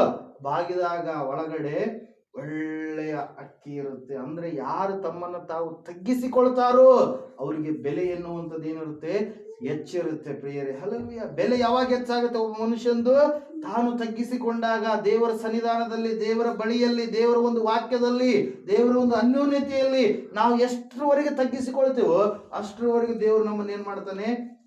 ಬಾಗಿದಾಗ ಒಳಗಡೆ ಒಳ್ಳೆಯ ಅಕ್ಕಿ ಇರುತ್ತೆ. ಅಂದ್ರೆ ಯಾರು ತಮ್ಮನ್ನ ತಾವು ತಗ್ಗಿಸಿಕೊಳ್ತಾರೋ ಅವರಿಗೆ ಬೆಲೆ ಎನ್ನುವಂಥದ್ದು ಏನಿರುತ್ತೆ, ಹೆಚ್ಚಿರುತ್ತೆ ಪ್ರಿಯರೇ. ಹಲ್ಲೆಲೂಯಾ. ಬೆಲೆ ಯಾವಾಗ ಹೆಚ್ಚಾಗುತ್ತೆ ಒಬ್ಬ ಮನುಷ್ಯಂದು? ತಾನು ತಗ್ಗಿಸಿಕೊಂಡಾಗ, ದೇವರ ಸನ್ನಿಧಾನದಲ್ಲಿ, ದೇವರ ಬಳಿಯಲ್ಲಿ, ದೇವರ ಒಂದು ವಾಕ್ಯದಲ್ಲಿ, ದೇವರ ಒಂದು ಅನ್ಯೋನ್ಯತೆಯಲ್ಲಿ ನಾವು ಎಷ್ಟರವರೆಗೆ ತಗ್ಗಿಸಿಕೊಳ್ತೀವೋ ಅಷ್ಟರವರೆಗೆ ದೇವರು ನಮ್ಮನ್ನ ಏನ್ ಮಾಡ್ತಾನೆ,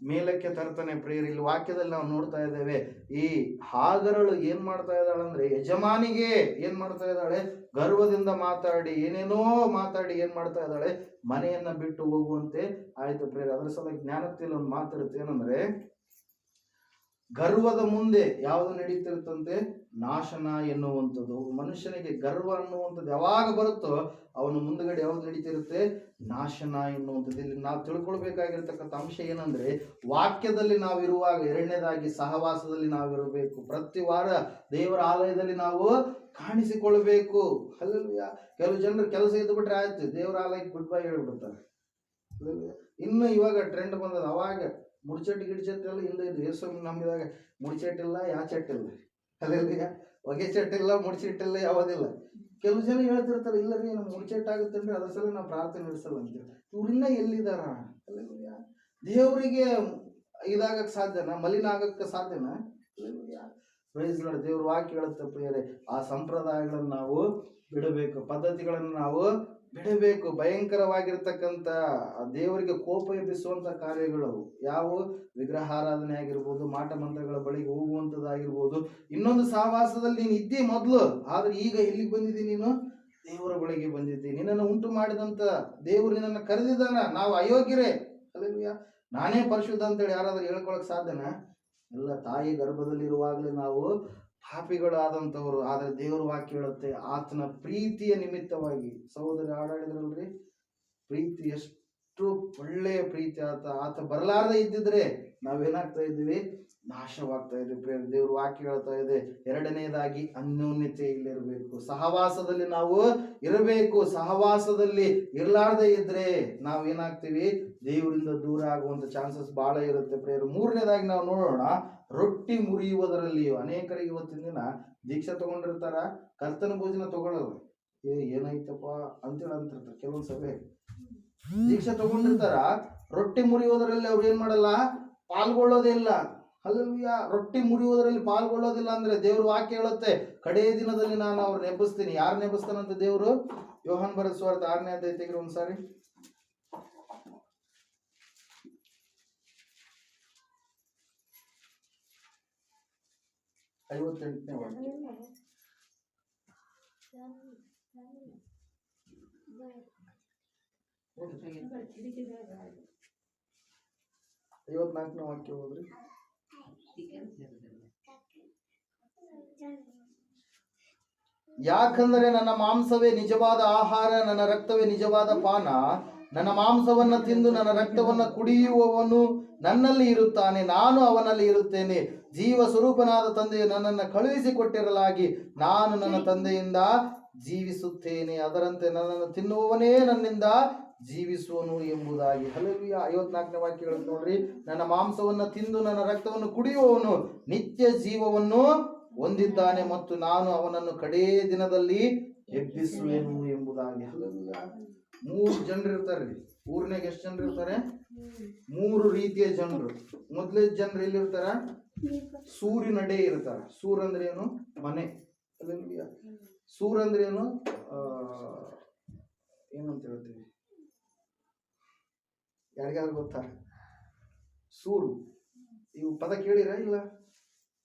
ಮೇಲಕ್ಕೆ ತರ್ತಾನೆ ಪ್ರಿಯರೇ. ಇಲ್ಲಿ ವಾಕ್ಯದಲ್ಲಿ ನಾವು ನೋಡ್ತಾ ಇದ್ದೇವೆ, ಈ ಹಾಗರಳು ಏನ್ ಮಾಡ್ತಾ ಇದ್ದಾಳೆ ಅಂದ್ರೆ, ಯಜಮಾನಿಗೆ ಏನ್ ಮಾಡ್ತಾ ಇದ್ದಾಳೆ, ಗರ್ವದಿಂದ ಮಾತಾಡಿ ಏನೇನೋ ಮಾತಾಡಿ ಏನ್ ಮಾಡ್ತಾ ಇದ್ದಾಳೆ, ಮನೆಯನ್ನ ಬಿಟ್ಟು ಹೋಗುವಂತೆ ಆಯ್ತು ಪ್ರಿಯರೇ. ಅದರ ಸಲುವಾಗಿ ಜ್ಞಾನದಲ್ಲಿ ಒಂದು ಮಾತಿರುತ್ತೆ, ಏನಂದ್ರೆ ಗರ್ವದ ಮುಂದೆ ಯಾವುದು ನಡೀತಿರುತ್ತಂತೆ, ನಾಶನ ಎನ್ನುವಂಥದ್ದು. ಮನುಷ್ಯನಿಗೆ ಗರ್ವ ಅನ್ನುವಂಥದ್ದು ಯಾವಾಗ ಬರುತ್ತೋ ಅವನು ಮುಂದುಗಡೆ ಯಾವ್ದು ನಡೀತಿರುತ್ತೆ, ನಾಶನ ಎನ್ನುವಂಥದ್ದು. ಇಲ್ಲಿ ನಾವು ತಿಳ್ಕೊಳ್ಬೇಕಾಗಿರ್ತಕ್ಕಂಥ ಅಂಶ ಏನಂದ್ರೆ, ವಾಕ್ಯದಲ್ಲಿ ನಾವು ಇರುವಾಗ, ಎರಡನೇದಾಗಿ ಸಹವಾಸದಲ್ಲಿ ನಾವಿರಬೇಕು. ಪ್ರತಿ ವಾರ ದೇವರ ಆಲಯದಲ್ಲಿ ನಾವು ಕಾಣಿಸಿಕೊಳ್ಬೇಕು. ಹಲ್ಲೆಲೂಯಾ. ಕೆಲವು ಜನರು ಕೆಲಸ ಇದ್ದು ಬಿಟ್ರೆ ಆಯ್ತು, ದೇವರ ಆಲಯಕ್ಕೆ ಗುಡ್ ಬೈ ಹೇಳ್ಬಿಡ್ತಾರೆ. ಇನ್ನು ಇವಾಗ ಟ್ರೆಂಡ್ ಬಂದದ, ಅವಾಗ ಮುಡ್ಚೆಟ್ಟು ಗಿಡ್ಚೆಟ್ಟೆಲ್ಲ ಹಿಂದೆ ಇದು ಯೇಸು ನಂಬಿದಾಗ ಮುಡ್ಚೆಟ್ಟಿಲ್ಲ, ಯಾಚೆಟ್ಟಿಲ್ಲ, ಹಲ್ಲೆಲೂಯಾ. ಹೊಗೆ ಚೆಟ್ಟಿಲ್ಲ, ಮುಡ್ಚಿಟ್ಟಿಲ್ಲ, ಯಾವುದಿಲ್ಲ. ಕೆಲವು ಜನ ಹೇಳ್ತಿರ್ತಾರೆ, ಇಲ್ಲ ರೀ ನಮ್ಗೆ ಮುಡ್ಚೆಟ್ಟಾಗುತ್ತೇನ್ರಿ, ಅದ್ರ ಸಲ ನಾವು ಪ್ರಾರ್ಥನೆ ನಡೆಸಲ್ಲ ಅಂತೇಳಿ. ಇವ್ರಿನ್ನ ಎಲ್ಲಿದಾರ? ಹಲ್ಲೆಲೂಯಾ. ದೇವರಿಗೆ ಇದಾಗಕ್ಕೆ ಸಾಧ್ಯನಾ? ಮಲಿನ ಆಗಕ್ಕೆ ಸಾಧ್ಯನಾ? ಹಲ್ಲೆಲೂಯಾ. Praise Lord. ದೇವ್ರ ವಾಕ್ಯ ಹೇಳುತ್ತೆ ಪ್ರಿಯರೇ, ಆ ಸಂಪ್ರದಾಯಗಳನ್ನು ನಾವು ಬಿಡಬೇಕು, ಪದ್ಧತಿಗಳನ್ನು ನಾವು ಬಿಡಬೇಕು. ಭಯಂಕರವಾಗಿರ್ತಕ್ಕಂಥ ದೇವರಿಗೆ ಕೋಪ ಎಬ್ಬಿಸುವಂತ ಕಾರ್ಯಗಳು ಯಾವ, ವಿಗ್ರಹಾರಾಧನೆ ಆಗಿರ್ಬೋದು, ಮಾಟ ಮಂತ್ರಗಳ ಬಳಿಗೆ ಹೋಗುವಂಥದ್ದಾಗಿರ್ಬೋದು. ಇನ್ನೊಂದು ಸಹವಾಸದಲ್ಲಿ ನೀನು ಇದ್ದಿ ಮೊದಲು, ಆದ್ರೆ ಈಗ ಎಲ್ಲಿಗೆ ಬಂದಿದ್ದೀನಿ ನೀನು? ದೇವರ ಬಳಿಗೆ ಬಂದಿದ್ದೀನಿ. ನಿನ್ನನ್ನು ಉಂಟು ಮಾಡಿದಂತ ದೇವರು ನಿನ್ನನ್ನು ಕರೆದಿದ್ದಾನ. ನಾವು ಅಯೋಗ್ಯರೇ, ಹಲ್ಲೆಲೂಯಾ. ನಾನೇ ಪರಿಶುದ್ಧ ಅಂತೇಳಿ ಯಾರಾದ್ರೂ ಹೇಳ್ಕೊಳಕ್ ಸಾಧ್ಯನಾ? ಎಲ್ಲ ತಾಯಿ ಗರ್ಭದಲ್ಲಿರುವಾಗಲೇ ನಾವು ಪಾಪಿಗಳಾದಂಥವ್ರು. ಆದರೆ ದೇವರ ವಾಕ್ಯ ಹೇಳುತ್ತೆ, ಆತನ ಪ್ರೀತಿಯ ನಿಮಿತ್ತವಾಗಿ, ಸಹೋದರಿ ಆಡಾಡಿದ್ರಲ್ರಿ, ಪ್ರೀತಿ ಎಷ್ಟು ಒಳ್ಳೆಯ ಪ್ರೀತಿ. ಆತ ಬರಲಾರದೆ ಇದ್ದಿದ್ರೆ ನಾವೇನಾಗ್ತಾ ಇದ್ದೀವಿ, ನಾಶವಾಗ್ತಾ ಇದ್ದೀವಿ. ದೇವ್ರ ವಾಕ್ಯ ಹೇಳ್ತಾ ಇದೆ. ಎರಡನೇದಾಗಿ ಅನ್ಯೋನ್ಯತೆ ಇಲ್ಲಿರಬೇಕು, ಸಹವಾಸದಲ್ಲಿ ನಾವು ಇರಬೇಕು. ಸಹವಾಸದಲ್ಲಿ ಇರಲಾರ್ದೆ ಇದ್ರೆ ನಾವೇನಾಗ್ತೀವಿ, ದೇವರಿಂದ ದೂರ ಆಗುವಂತ ಚಾನ್ಸಸ್ ಬಹಳ ಇರುತ್ತೆ ಪ್ರಿಯರು. ಮೂರನೇದಾಗಿ ನಾವು ನೋಡೋಣ, ರೊಟ್ಟಿ ಮುರಿಯುವುದರಲ್ಲಿಯೂ. ಅನೇಕರಿಗೆ ಇವತ್ತಿನ ದಿನ ದೀಕ್ಷೆ ತಗೊಂಡಿರ್ತಾರ, ಕರ್ತನ ಭೋಜನ ತಗೊಳ್ಳೋದು ಏನಾಯ್ತಪ್ಪ ಅಂತೇಳಿ ಅಂತಿರ್ತಾರೆ. ಕೆಲವೊಂದು ಸಭೆ ದೀಕ್ಷೆ ತಗೊಂಡಿರ್ತಾರ, ರೊಟ್ಟಿ ಮುರಿಯೋದರಲ್ಲಿ ಅವ್ರು ಏನ್ ಮಾಡಲ್ಲ, ಪಾಲ್ಗೊಳ್ಳೋದೇ ಇಲ್ಲ. ಹಲ್ಲೆಲೂಯಾ. ರೊಟ್ಟಿ ಮುರಿಯುವುದರಲ್ಲಿ ಪಾಲ್ಗೊಳ್ಳೋದಿಲ್ಲ ಅಂದ್ರೆ ದೇವ್ರ ವಾಕ್ಯ ಹೇಳುತ್ತೆ, ಕಡೇ ದಿನದಲ್ಲಿ ನಾನು ಅವ್ರನ್ನ ಎಬ್ಬಿಸ್ತೀನಿ. ಯಾರು ಎಬ್ಬಿಸ್ತಾನಂತ ದೇವರು? ಯೋಹಾನ ಬರೆದ ಸುವಾರ್ತೆ 6ನೇ ಅಧ್ಯಾಯ ತೆಗೆದು ಒಂದ್ಸಾರಿ. 58ನೇ ವಾಕ್ಯ. ಐವತ್ನಾಲ್ಕನೇ ವಾಕ್ಯ ಹೋದ್ರಿ. ಯಾಕಂದರೆ ನನ್ನ ಮಾಂಸವೇ ನಿಜವಾದ ಆಹಾರ, ನನ್ನ ರಕ್ತವೇ ನಿಜವಾದ ಪಾನ. ನನ್ನ ಮಾಂಸವನ್ನ ತಿಂದು ನನ್ನ ರಕ್ತವನ್ನ ಕುಡಿಯುವವನು ನನ್ನಲ್ಲಿ ಇರುತ್ತಾನೆ, ನಾನು ಅವನಲ್ಲಿ ಇರುತ್ತೇನೆ. ಜೀವ ಸ್ವರೂಪನಾದ ತಂದೆಯು ನನ್ನನ್ನು ಕಳುಹಿಸಿಕೊಟ್ಟಿರಲಾಗಿ ನಾನು ನನ್ನ ತಂದೆಯಿಂದ ಜೀವಿಸುತ್ತೇನೆ. ಅದರಂತೆ ನನ್ನನ್ನು ತಿನ್ನುವವನೇ ನನ್ನಿಂದ ಜೀವಿಸುವನು ಎಂಬುದಾಗಿ. ಹಲ್ಲೆಲೂಯಾ. 54ನೇ ವಾಕ್ಯ ಹೇಳುತ್ತೆ ನೋಡ್ರಿ, ನನ್ನ ಮಾಂಸವನ್ನ ತಿಂದು ನನ್ನ ರಕ್ತವನ್ನು ಕುಡಿಯುವವನು ನಿತ್ಯ ಜೀವವನ್ನು ಹೊಂದಿದ್ದಾನೆ ಮತ್ತು ನಾನು ಅವನನ್ನು ಕಡೇ ದಿನದಲ್ಲಿ ಎಬ್ಬಿಸುವೆನು ಎಂಬುದಾಗಿ. ಹಲ್ಲೆಲೂಯಾ. 3 ಜನರು ಇರ್ತಾರೆ. ಊರಿನಾಗ ಎಷ್ಟು ಜನರು ಇರ್ತಾರೆ? 3 ರೀತಿಯ ಜನರು. ಮೊದಲೇ ಜನರು ಎಲ್ಲಿರ್ತಾರ? ಸೂರಿನಡೆ ಇರ್ತಾರ. ಸೂರ್ ಅಂದ್ರೆ ಏನು? ಮನೆ. ಹಲ್ಲೆಲೂಯಾ. ಸೂರ್ ಅಂದ್ರೆ ಏನು? ಏನಂತ ಹೇಳ್ತೀವಿ, ಯಾರಿಗಾದ್ರೂ ಗೊತ್ತಾ? ಸೂರು, ಇವು ಪದ ಕೇಳಿರ ಇಲ್ಲ?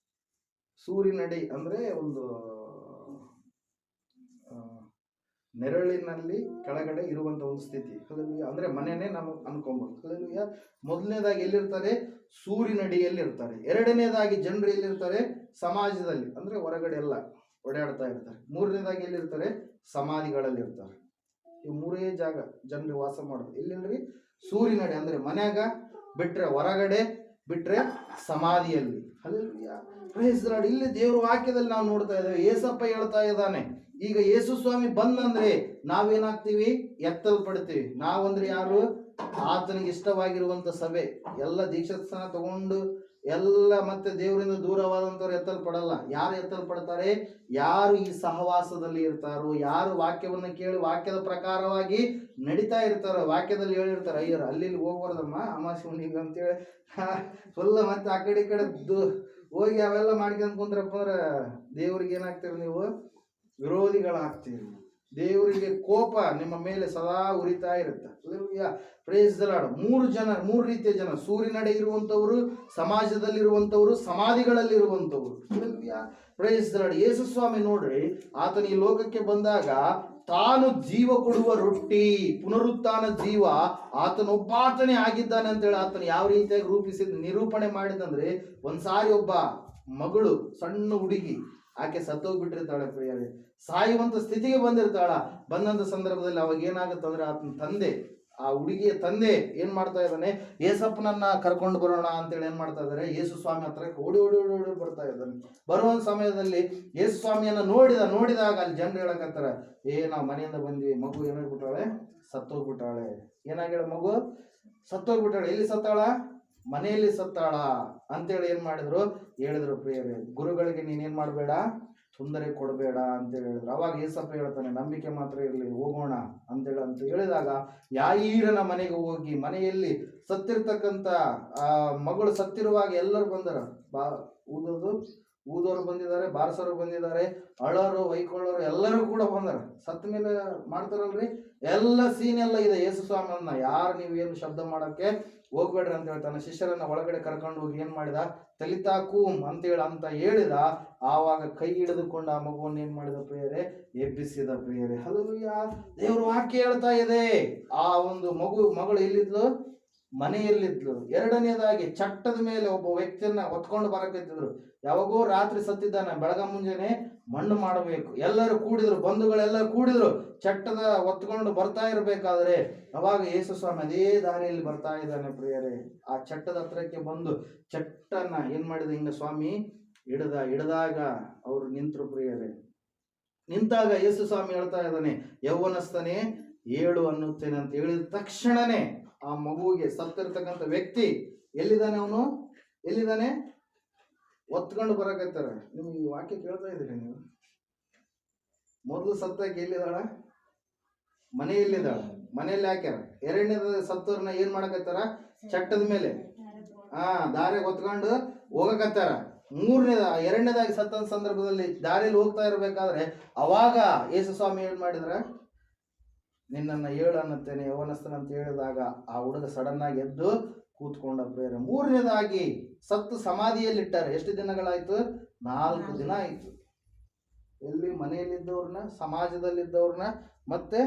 ಸೂರಿನಡಿ ಅಂದ್ರೆ ಒಂದು ನೆರಳಿನಲ್ಲಿ ಕೆಳಗಡೆ ಇರುವಂತ ಒಂದು ಸ್ಥಿತಿ. ಹಲ್ಲೆಲೂಯಾ. ಅಂದ್ರೆ ಮನೆನೇ ನಾವು ಅನ್ಕೊಂಬೋದು. ಹಲ್ಲೆಲೂಯಾ. ಮೊದಲನೇದಾಗಿ ಎಲ್ಲಿರ್ತಾರೆ? ಸೂರಿನಡಿಯಲ್ಲಿ ಇರ್ತಾರೆ. ಎರಡನೇದಾಗಿ ಜನರು ಎಲ್ಲಿರ್ತಾರೆ? ಸಮಾಜದಲ್ಲಿ, ಅಂದ್ರೆ ಹೊರಗಡೆ ಎಲ್ಲ ಓಡಾಡ್ತಾ ಇರ್ತಾರೆ. ಮೂರನೇದಾಗಿ ಎಲ್ಲಿರ್ತಾರೆ? ಸಮಾಧಿಗಳಲ್ಲಿ ಇರ್ತಾರೆ. ಇವು 3 ಜಾಗ ಜನರು ವಾಸ ಮಾಡೋದು. ಎಲ್ಲಿಲ್ರಿ? ಸೂರಿನಡಿ ಅಂದ್ರೆ ಮನ್ಯಾಗ ಬಿಟ್ರೆ, ಹೊರಗಡೆ ಬಿಟ್ರೆ ಸಮಾಧಿಯಲ್ಲಿ. ಹಲ್ಲೆಲೂಯಾ. Praise the Lord. ಇಲ್ಲಿ ದೇವರ ವಾಕ್ಯದಲ್ಲಿ ನಾವು ನೋಡ್ತಾ ಇದ್ದೇವೆ, ಏಸಪ್ಪ ಹೇಳ್ತಾ ಇದ್ದಾನೆ, ಈಗ ಯೇಸು ಸ್ವಾಮಿ ಬಂದಂದ್ರೆ ನಾವೇನಾಗ್ತೀವಿ? ಎತ್ತಲ್ಪಡ್ತೀವಿ. ನಾವಂದ್ರೆ ಯಾರು? ಆತನಿಗೆ ಇಷ್ಟವಾಗಿರುವಂತ ಸಭೆ. ಎಲ್ಲ ದೀಕ್ಷಾಸ್ಥಾನ ತಗೊಂಡು ಎಲ್ಲ ಮತ್ತೆ ದೇವರಿಂದ ದೂರವಾದಂಥವ್ರು ಎತ್ತಲ್ಪಡಲ್ಲ. ಯಾರು ಎತ್ತಲ್ಪಡ್ತಾರೆ? ಯಾರು ಈ ಸಹವಾಸದಲ್ಲಿ ಇರ್ತಾರೋ, ಯಾರು ವಾಕ್ಯವನ್ನ ಕೇಳಿ ವಾಕ್ಯದ ಪ್ರಕಾರವಾಗಿ ನಡೀತಾ ಇರ್ತಾರೋ. ವಾಕ್ಯದಲ್ಲಿ ಹೇಳಿರ್ತಾರೆ, ಅಯ್ಯರು ಅಲ್ಲಿ ಹೋಗ್ಬಾರ್ದಮ್ಮ ಅಮಾಸಿ ಹುಣ್ಣಿಗೆ ಅಂತೇಳಿ ಫುಲ್ಲ ಮತ್ತೆ ಆ ಕಡೆ ಈ ಕಡೆ ಹೋಗಿ ಅವೆಲ್ಲ ಮಾಡ್ಕೊಂಡ್ ಕುಂದ್ರಪ್ಪ ಅಂದ್ರೆ ದೇವ್ರಿಗೆ ಏನಾಗ್ತೀರಿ? ನೀವು ವಿರೋಧಿಗಳಾಗ್ತೀರಿ. ದೇವರಿಗೆ ಕೋಪ ನಿಮ್ಮ ಮೇಲೆ ಸದಾ ಉರಿತಾ ಇರುತ್ತೆ. Praise the Lord. ಮೂರು ರೀತಿಯ ಜನ: ಸೂರ್ಯನಡೆ ಇರುವಂತವರು, ಸಮಾಜದಲ್ಲಿರುವಂತವರು, ಸಮಾಧಿಗಳಲ್ಲಿರುವಂತವರು. Praise the Lord. ಯೇಸು ಸ್ವಾಮಿ ನೋಡ್ರಿ, ಆತನ ಈ ಲೋಕಕ್ಕೆ ಬಂದಾಗ ತಾನು ಜೀವ ಕೊಡುವ ರೊಟ್ಟಿ, ಪುನರುತ್ಥಾನ ಜೀವ ಆತನೊಬ್ಬಾತನೇ ಆಗಿದ್ದಾನೆ ಅಂತೇಳಿ ಆತನ ಯಾವ ರೀತಿಯಾಗಿ ನಿರೂಪಣೆ ಮಾಡಿದಂದ್ರೆ, ಒಂದ್ಸಾರಿ ಒಬ್ಬ ಮಗಳು, ಸಣ್ಣ ಹುಡುಗಿ, ಆಕೆ ಸತ್ತೋಗ್ಬಿಟ್ಟಿರ್ತಾಳೆ ಪ್ರಿಯರೇ, ಸಾಯುವಂತ ಸ್ಥಿತಿಗೆ ಬಂದಂತ ಸಂದರ್ಭದಲ್ಲಿ ಅವಾಗ ಏನಾಗುತ್ತಂದ್ರೆ ಆತನ ತಂದೆ, ಆ ಹುಡುಗಿಯ ತಂದೆ ಏನ್ ಮಾಡ್ತಾ ಇದ್ದಾನೆ? ಏಸಪ್ಪನನ್ನ ಕರ್ಕೊಂಡು ಬರೋಣ ಅಂತೇಳಿ ಏನ್ ಮಾಡ್ತಾ ಇದಾರೆ? ಯೇಸು ಸ್ವಾಮಿ ಹತ್ರ ಓಡಿ ಓಡಿ ಓಡಿ ಓಡಿ ಬರ್ತಾ ಇದ್ದಾನೆ. ಬರುವಂತ ಸಮಯದಲ್ಲಿ ಯೇಸು ಸ್ವಾಮಿಯನ್ನ ನೋಡಿದಾಗ ಅಲ್ಲಿ ಜನರು ಹೇಳಕತ್ತಾರ, ನಾವು ಮನೆಯಿಂದ ಬಂದ್ವಿ, ಮಗು ಏನಾಗ್ಬಿಟ್ಟಾಳೆ? ಸತ್ತೋಗ್ಬಿಟ್ಟಾಳೆ. ಏನಾಗ್ಯಾಳ? ಮಗು ಸತ್ತೋಗ್ಬಿಟ್ಟಾಳೆ. ಎಲ್ಲಿ ಸತ್ತಾಳ? ಮನೆಯಲ್ಲಿ ಸತ್ತಾಳ ಅಂತೇಳಿ ಏನ್ ಹೇಳಿದ್ರು ಪ್ರಿಯರೇ, ಗುರುಗಳಿಗೆ ನೀನೇನ್ ಮಾಡಬೇಡ, ತೊಂದರೆ ಕೊಡಬೇಡ ಅಂತೇಳಿ ಹೇಳಿದ್ರು. ಅವಾಗ ಏಸಪ್ಪ ಹೇಳ್ತಾನೆ, ನಂಬಿಕೆ ಮಾತ್ರ ಇರಲಿ, ಹೋಗೋಣ ಅಂತ ಹೇಳಿದಾಗ ಯಾಯೀರನ ಮನೆಗೆ ಹೋಗಿ, ಮನೆಯಲ್ಲಿ ಸತ್ತಿರ್ತಕ್ಕಂಥ ಆ ಮಗಳು ಸತ್ತಿರುವಾಗ ಎಲ್ಲರೂ ಬಂದರ. ಊದೋರು ಬಂದಿದ್ದಾರೆ, ಬಾರಸರು ಬಂದಿದ್ದಾರೆ, ಅಳೋರು, ವೈಕೊಳ್ಳೋರು ಎಲ್ಲರೂ ಕೂಡ ಬಂದಾರ. ಸತ್ತ ಮೇಲೆ ಮಾಡ್ತಾರಲ್ರಿ, ಎಲ್ಲ ಸೀನ್ ಎಲ್ಲ ಇದೆ. ಯೇಸು ಸ್ವಾಮಿಯನ್ನ ಯಾರು ನೀವೇನು ಶಬ್ದ ಮಾಡಕ್ಕೆ ಹೋಗ್ಬೇಡ್ರಿ ಅಂತ ಹೇಳ್ತಾನೆ. ಶಿಷ್ಯರನ್ನ ಒಳಗಡೆ ಕರ್ಕೊಂಡು ಹೋಗಿ ಏನ್ ಮಾಡಿದ? ತಲಿತಾಕೂಮ್ ಅಂತ ಹೇಳಿದ. ಆವಾಗ ಕೈ ಹಿಡಿದುಕೊಂಡು ಆ ಮಗುವನ್ನು ಏನ್ ಮಾಡಿದ ಪ್ರಿಯರೇ? ಎಬ್ಬಿಸಿದ ಪ್ರಿಯರೇ. ಹಲ್ಲೆಲೂಯಾ. ದೇವ್ರ ವಾಕ್ಯ ಹೇಳ್ತಾ ಇದೆ, ಆ ಒಂದು ಮಗಳು ಎಲ್ಲಿದ್ಲು? ಮನೆಯಲ್ಲಿದ್ಲು. ಎರಡನೇದಾಗಿ ಚಟ್ಟದ ಮೇಲೆ ಒಬ್ಬ ವ್ಯಕ್ತಿಯನ್ನ ಹೊತ್ಕೊಂಡು ಬರಕತ್ತಿದ್ರು. ಯಾವಾಗೋ ರಾತ್ರಿ ಸತ್ತಿದ್ದಾನೆ, ಬೆಳಗ ಮುಂಜಾನೆ ಮಣ್ಣು ಮಾಡಬೇಕು. ಎಲ್ಲರೂ ಕೂಡಿದ್ರು, ಬಂಧುಗಳೆಲ್ಲರೂ ಕೂಡಿದ್ರು, ಚಟ್ಟದ ಹೊತ್ಕೊಂಡು ಬರ್ತಾ ಇರ್ಬೇಕಾದ್ರೆ ಅವಾಗ ಯೇಸು ಸ್ವಾಮಿ ಅದೇ ದಾರಿಯಲ್ಲಿ ಬರ್ತಾ ಇದ್ದಾನೆ ಪ್ರಿಯರೇ. ಆ ಚಟ್ಟದ ಹತ್ರಕ್ಕೆ ಬಂದು ಚಟ್ಟನ್ನ ಏನ್ ಮಾಡಿದ? ಹಿಂಗ ಸ್ವಾಮಿ ಹಿಡ್ದಾಗ ಅವ್ರು ನಿಂತರು ಪ್ರಿಯರೇ. ನಿಂತಾಗ ಯೇಸು ಸ್ವಾಮಿ ಹೇಳ್ತಾ ಇದ್ದಾನೆ, ಯೌವನಸ್ಥನೇ ಏಳು ಅನ್ನುತ್ತೇನೆ ಅಂತ ಹೇಳಿದ ತಕ್ಷಣನೇ ಆ ಮಗುವಿಗೆ, ಸತ್ತಿರ್ತಕ್ಕಂಥ ವ್ಯಕ್ತಿ ಎಲ್ಲಿದ್ದಾನೆ? ಅವನು ಎಲ್ಲಿದ್ದಾನೆ? ಒತ್ಕೊಂಡು ಬರಕತ್ತಾರ. ನಿಮ್ಗೆ ಈ ವಾಕ್ಯ ಕೇಳ್ತಾ ಇದ್ದೀರಿ ನೀವು? ಮೊದಲು ಸತ್ತಾಗ ಎಲ್ಲಿದ್ದಾಳ? ಮನೆಯಲ್ಲಿದ್ದಾಳ. ಮನೆಯಲ್ಲಿ ಹಾಕ್ಯಾರ. ಎರಡನೇದ ಸತ್ತವ್ರನ್ನ ಏನ್ ಮಾಡಕತ್ತಾರ? ಚಟ್ಟದ ಮೇಲೆ ದಾರಿ ಹೊತ್ಕೊಂಡು ಹೋಗಕತ್ತಾರ. ಎರಡನೇದಾಗಿ ಸತ್ತ ಸಂದರ್ಭದಲ್ಲಿ ದಾರಿಯಲ್ಲಿ ಹೋಗ್ತಾ ಇರ್ಬೇಕಾದ್ರೆ ಅವಾಗ ಯೇಸು ಸ್ವಾಮಿ ಏನ್ ಮಾಡಿದ್ರ? ನಿನ್ನನ್ನ ಏಳು ಅನ್ನುತ್ತೇನೆ ಯೌವನಸ್ಥನ ಅಂತ ಹೇಳಿದಾಗ ಆ ಹುಡುಗ ಸಡನ್ ಆಗಿ ಎದ್ದು ಕೂತ್ಕೊಂಡ ಪ್ರೇರ. ಮೂರನೇದಾಗಿ ಸತ್ತು ಸಮಾಧಿಯಲ್ಲಿಟ್ಟಾರೆ. ಎಷ್ಟು ದಿನಗಳಾಯ್ತು? 4 ದಿನ ಆಯ್ತು. ಎಲ್ಲಿ? ಮನೆಯಲ್ಲಿದ್ದವ್ರನ್ನ, ಸಮಾಜದಲ್ಲಿದ್ದವ್ರನ್ನ, ಮತ್ತೆ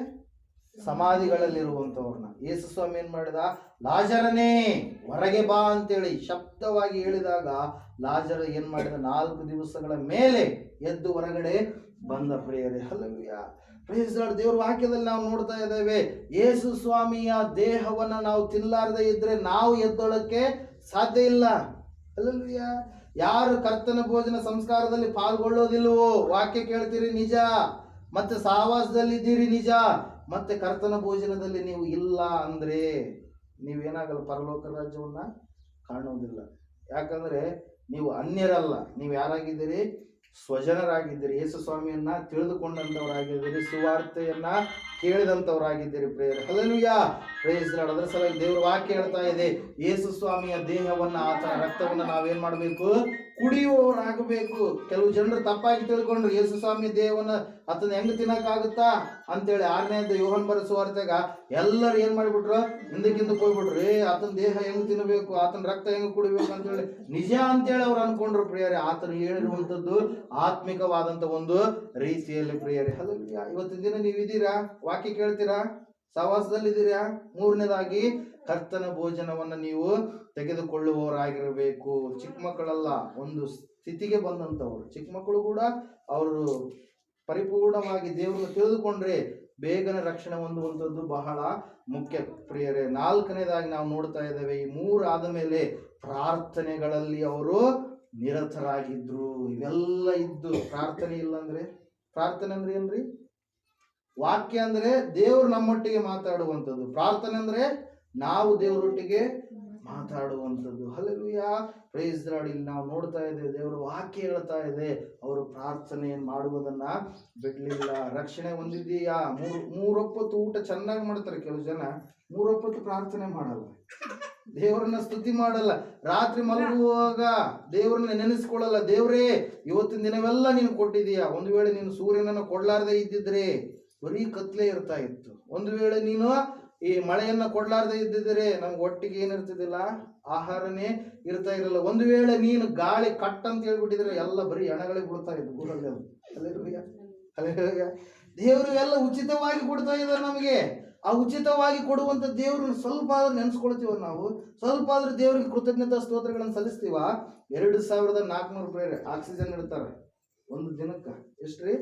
ಸಮಾಧಿಗಳಲ್ಲಿರುವಂತವ್ರನ್ನ. ಯೇಸು ಸ್ವಾಮಿ ಏನ್ ಮಾಡಿದ? ಲಾಜರನೇ ಹೊರಗೆ ಬಾ ಅಂತೇಳಿ ಶಬ್ದವಾಗಿ ಹೇಳಿದಾಗ ಲಾಜರ ಏನ್ ಮಾಡಿದ? 4 ದಿವಸಗಳ ಮೇಲೆ ಎದ್ದು ಹೊರಗಡೆ ಬಂದ ಪ್ರಿಯರೇ. ಹಲ್ಲೆಲೂಯಾ. Praise the Lord. ದೇವರ ವಾಕ್ಯದಲ್ಲಿ ನಾವು ನೋಡ್ತಾ ಇದ್ದೇವೆ, ಯೇಸು ಸ್ವಾಮಿಯ ದೇಹವನ್ನ ನಾವು ತಿನ್ನಲಾರದೆ ಇದ್ರೆ ನಾವು ಎದ್ದೊಳಕ್ಕೆ ಸಾಧ್ಯ ಇಲ್ಲ. ಹಲ್ಲೆಲೂಯಾ. ಯಾರು ಕರ್ತನ ಭೋಜನ ಸಂಸ್ಕಾರದಲ್ಲಿ ಪಾಲ್ಗೊಳ್ಳೋದಿಲ್ವೋ, ವಾಕ್ಯ ಕೇಳ್ತೀರಿ ನಿಜ, ಮತ್ತೆ ಸಹವಾಸದಲ್ಲಿದ್ದೀರಿ ನಿಜ, ಮತ್ತೆ ಕರ್ತನ ಭೋಜನದಲ್ಲಿ ನೀವು ಇಲ್ಲ ಅಂದ್ರೆ ನೀವೇನಾಗಲ್ಲ, ಪರಲೋಕ ರಾಜ್ಯವನ್ನ ಕಾಣೋದಿಲ್ಲ. ಯಾಕಂದ್ರೆ ನೀವು ಅನ್ಯರಲ್ಲ, ನೀವು ಯಾರಾಗಿದ್ದೀರಿ? ಸ್ವಜನರಾಗಿದ್ದೀರಿ. ಯೇಸು ಸ್ವಾಮಿಯನ್ನ ತಿಳಿದುಕೊಂಡಂತವರಾಗಿದ್ದೀರಿ, ಸುವಾರ್ತೆಯನ್ನ ಕೇಳಿದಂತವರಾಗಿದ್ದೀರಿ prayer. Hallelujah. Praise the Lord. ಅದರ ಸಲುವಾಗಿ ದೇವರ ವಾಕ್ಯ ಹೇಳ್ತಾ ಇದೆ, ಯೇಸು ಸ್ವಾಮಿಯ ದೇಹವನ್ನ, ಆತನ ರಕ್ತವನ್ನ ನಾವೇನ್ ಮಾಡ್ಬೇಕು? ಕುಡಿಯುವವರಾಗಬೇಕು. ಕೆಲವು ಜನರು ತಪ್ಪಾಗಿ ತಿಳ್ಕೊಂಡ್ರು, ಯೇಸು ಸ್ವಾಮಿ ದೇಹವನ್ನ ಆತನ ಹೆಂಗ್ ತಿನ್ನಕ್ಕಾಗುತ್ತಾ ಅಂತೇಳಿ 6ನೇ ಯೋಹನ್ ಬರೆದ ಸುವಾರ್ತೆಗ ಎಲ್ಲರೂ ಏನ್ ಮಾಡಿಬಿಟ್ರು? ಹಿಂದಕ್ಕಿಂದಕ್ಕೆ ಹೋಗ್ಬಿಟ್ರು. ಆತನ ದೇಹ ಹೆಂಗ್ ತಿನ್ನಬೇಕು, ಆತನ ರಕ್ತ ಹೆಂಗ್ ಕುಡಿಬೇಕು ಅಂತೇಳಿ ನಿಜ ಅಂತೇಳಿ ಅವ್ರು ಅನ್ಕೊಂಡ್ರು ಪ್ರಿಯರೇ. ಆತನು ಹೇಳಿರುವಂತದ್ದು ಆತ್ಮಿಕವಾದಂತ ಒಂದು ರೀತಿಯಲ್ಲಿ ಪ್ರಿಯರೇ. ಹಲ್ಲೆಲೂಯಾ. ಇವತ್ತಿನ ದಿನ ನೀವಿದ್ದೀರಾ? ವಾಕ್ಯ ಕೇಳ್ತೀರಾ? ಸಹವಾಸದಲ್ಲಿದ್ದೀರಾ? ಮೂರನೇದಾಗಿ ಕರ್ತನ ಭೋಜನವನ್ನ ನೀವು ತೆಗೆದುಕೊಳ್ಳುವವರಾಗಿರಬೇಕು. ಚಿಕ್ಕ ಮಕ್ಕಳಲ್ಲ, ಒಂದು ಸ್ಥಿತಿಗೆ ಬಂದಂತವ್ರು. ಚಿಕ್ಕ ಮಕ್ಕಳು ಕೂಡ ಅವರು ಪರಿಪೂರ್ಣವಾಗಿ ದೇವರನ್ನು ತಿಳಿದುಕೊಂಡ್ರೆ ಬೇಗನೆ ರಕ್ಷಣೆ ಹೊಂದುವಂಥದ್ದು ಬಹಳ ಮುಖ್ಯ ಪ್ರಿಯರೇ. 4ನೇದಾಗಿ ನಾವು ನೋಡ್ತಾ ಇದ್ದೇವೆ, ಈ 3 ಆದ ಮೇಲೆ ಪ್ರಾರ್ಥನೆಗಳಲ್ಲಿ ಅವರು ನಿರತರಾಗಿದ್ರು. ಇವೆಲ್ಲ ಇದ್ದು ಪ್ರಾರ್ಥನೆ ಇಲ್ಲ ಅಂದ್ರೆ ಪ್ರಾರ್ಥನೆ ಅಂದ್ರೆ ಏನ್ರಿ? ವಾಕ್ಯ ಅಂದ್ರೆ ದೇವ್ರು ನಮ್ಮೊಟ್ಟಿಗೆ ಮಾತಾಡುವಂಥದ್ದು. ಪ್ರಾರ್ಥನೆ ಅಂದ್ರೆ ನಾವು ದೇವರೊಟ್ಟಿಗೆ ಮಾತಾಡುವಂಥದ್ದು. Hallelujah, praise the Lord. ಇಲ್ಲಿ ನಾವು ನೋಡ್ತಾ ಇದ್ದೇವೆ, ದೇವರ ವಾಕ್ಯ ಹೇಳ್ತಾ ಇದೆ, ಅವರು ಪ್ರಾರ್ಥನೆ ಮಾಡುವುದನ್ನ ಬಿಡ್ಲಿಲ್ಲ. ರಕ್ಷಣೆ ಹೊಂದಿದೀಯಾ? ಮೂರೊಪ್ಪತ್ತು ಊಟ ಚೆನ್ನಾಗಿ ಮಾಡ್ತಾರೆ. ಕೆಲವು ಜನ ಮೂರೊಪ್ಪತ್ತು ಪ್ರಾರ್ಥನೆ ಮಾಡಲ್ಲ, ದೇವರನ್ನ ಸ್ತುತಿ ಮಾಡಲ್ಲ, ರಾತ್ರಿ ಮಲಗುವಾಗ ದೇವರನ್ನ ನೆನೆಸ್ಕೊಳ್ಳಲ್ಲ. ದೇವ್ರೇ, ಇವತ್ತಿನ ದಿನವೆಲ್ಲ ನೀನು ಕೊಟ್ಟಿದೀಯಾ. ಒಂದು ವೇಳೆ ನೀನು ಸೂರ್ಯನನ್ನು ಕೊಡ್ಲಾರ್ದೆ ಇದ್ದಿದ್ರೆ ಬರೀ ಕತ್ಲೆ ಇರ್ತಾ ಇತ್ತು. ಒಂದು ವೇಳೆ ನೀನು ಈ ಮಳೆಯನ್ನ ಕೊಡ್ಲಾರ್ದೆ ಇದ್ದಿದ್ರೆ ನಮ್ಗೆ ಒಟ್ಟಿಗೆ ಏನಿರ್ತಿದ್ದಿಲ್ಲ, ಆಹಾರನೇ ಇರ್ತಾ ಇರಲಿಲ್ಲ. ಒಂದು ವೇಳೆ ನೀನು ಗಾಳಿ ಕಟ್ ಅಂತ ಹೇಳ್ಬಿಟ್ಟಿದ್ರೆ ಎಲ್ಲ ಬರೀ ಎಣಗಳಿಗೆ ಬಿಡ್ತಾ ಇದ್ದು ಊರಲ್ಲಿ. ದೇವರು ಎಲ್ಲ ಉಚಿತವಾಗಿ ಕೊಡ್ತಾ ಇದ್ದಾರೆ ನಮಗೆ. ಆ ಉಚಿತವಾಗಿ ಕೊಡುವಂತ ದೇವ್ರನ್ನ ಸ್ವಲ್ಪ ಆದ್ರೂ ನೆನ್ಸ್ಕೊಳ್ತೀವ ನಾವು, ಸ್ವಲ್ಪ ಆದ್ರೂ ದೇವ್ರಿಗೆ ಕೃತಜ್ಞತಾ ಸ್ತೋತ್ರಗಳನ್ನು ಸಲ್ಲಿಸ್ತೀವ. 2400 ರೂಪಾಯಿ ಆಕ್ಸಿಜನ್ ಇಡ್ತಾರೆ ಒಂದು ದಿನಕ್ಕೆ. ಎಷ್ಟ್ರಿ?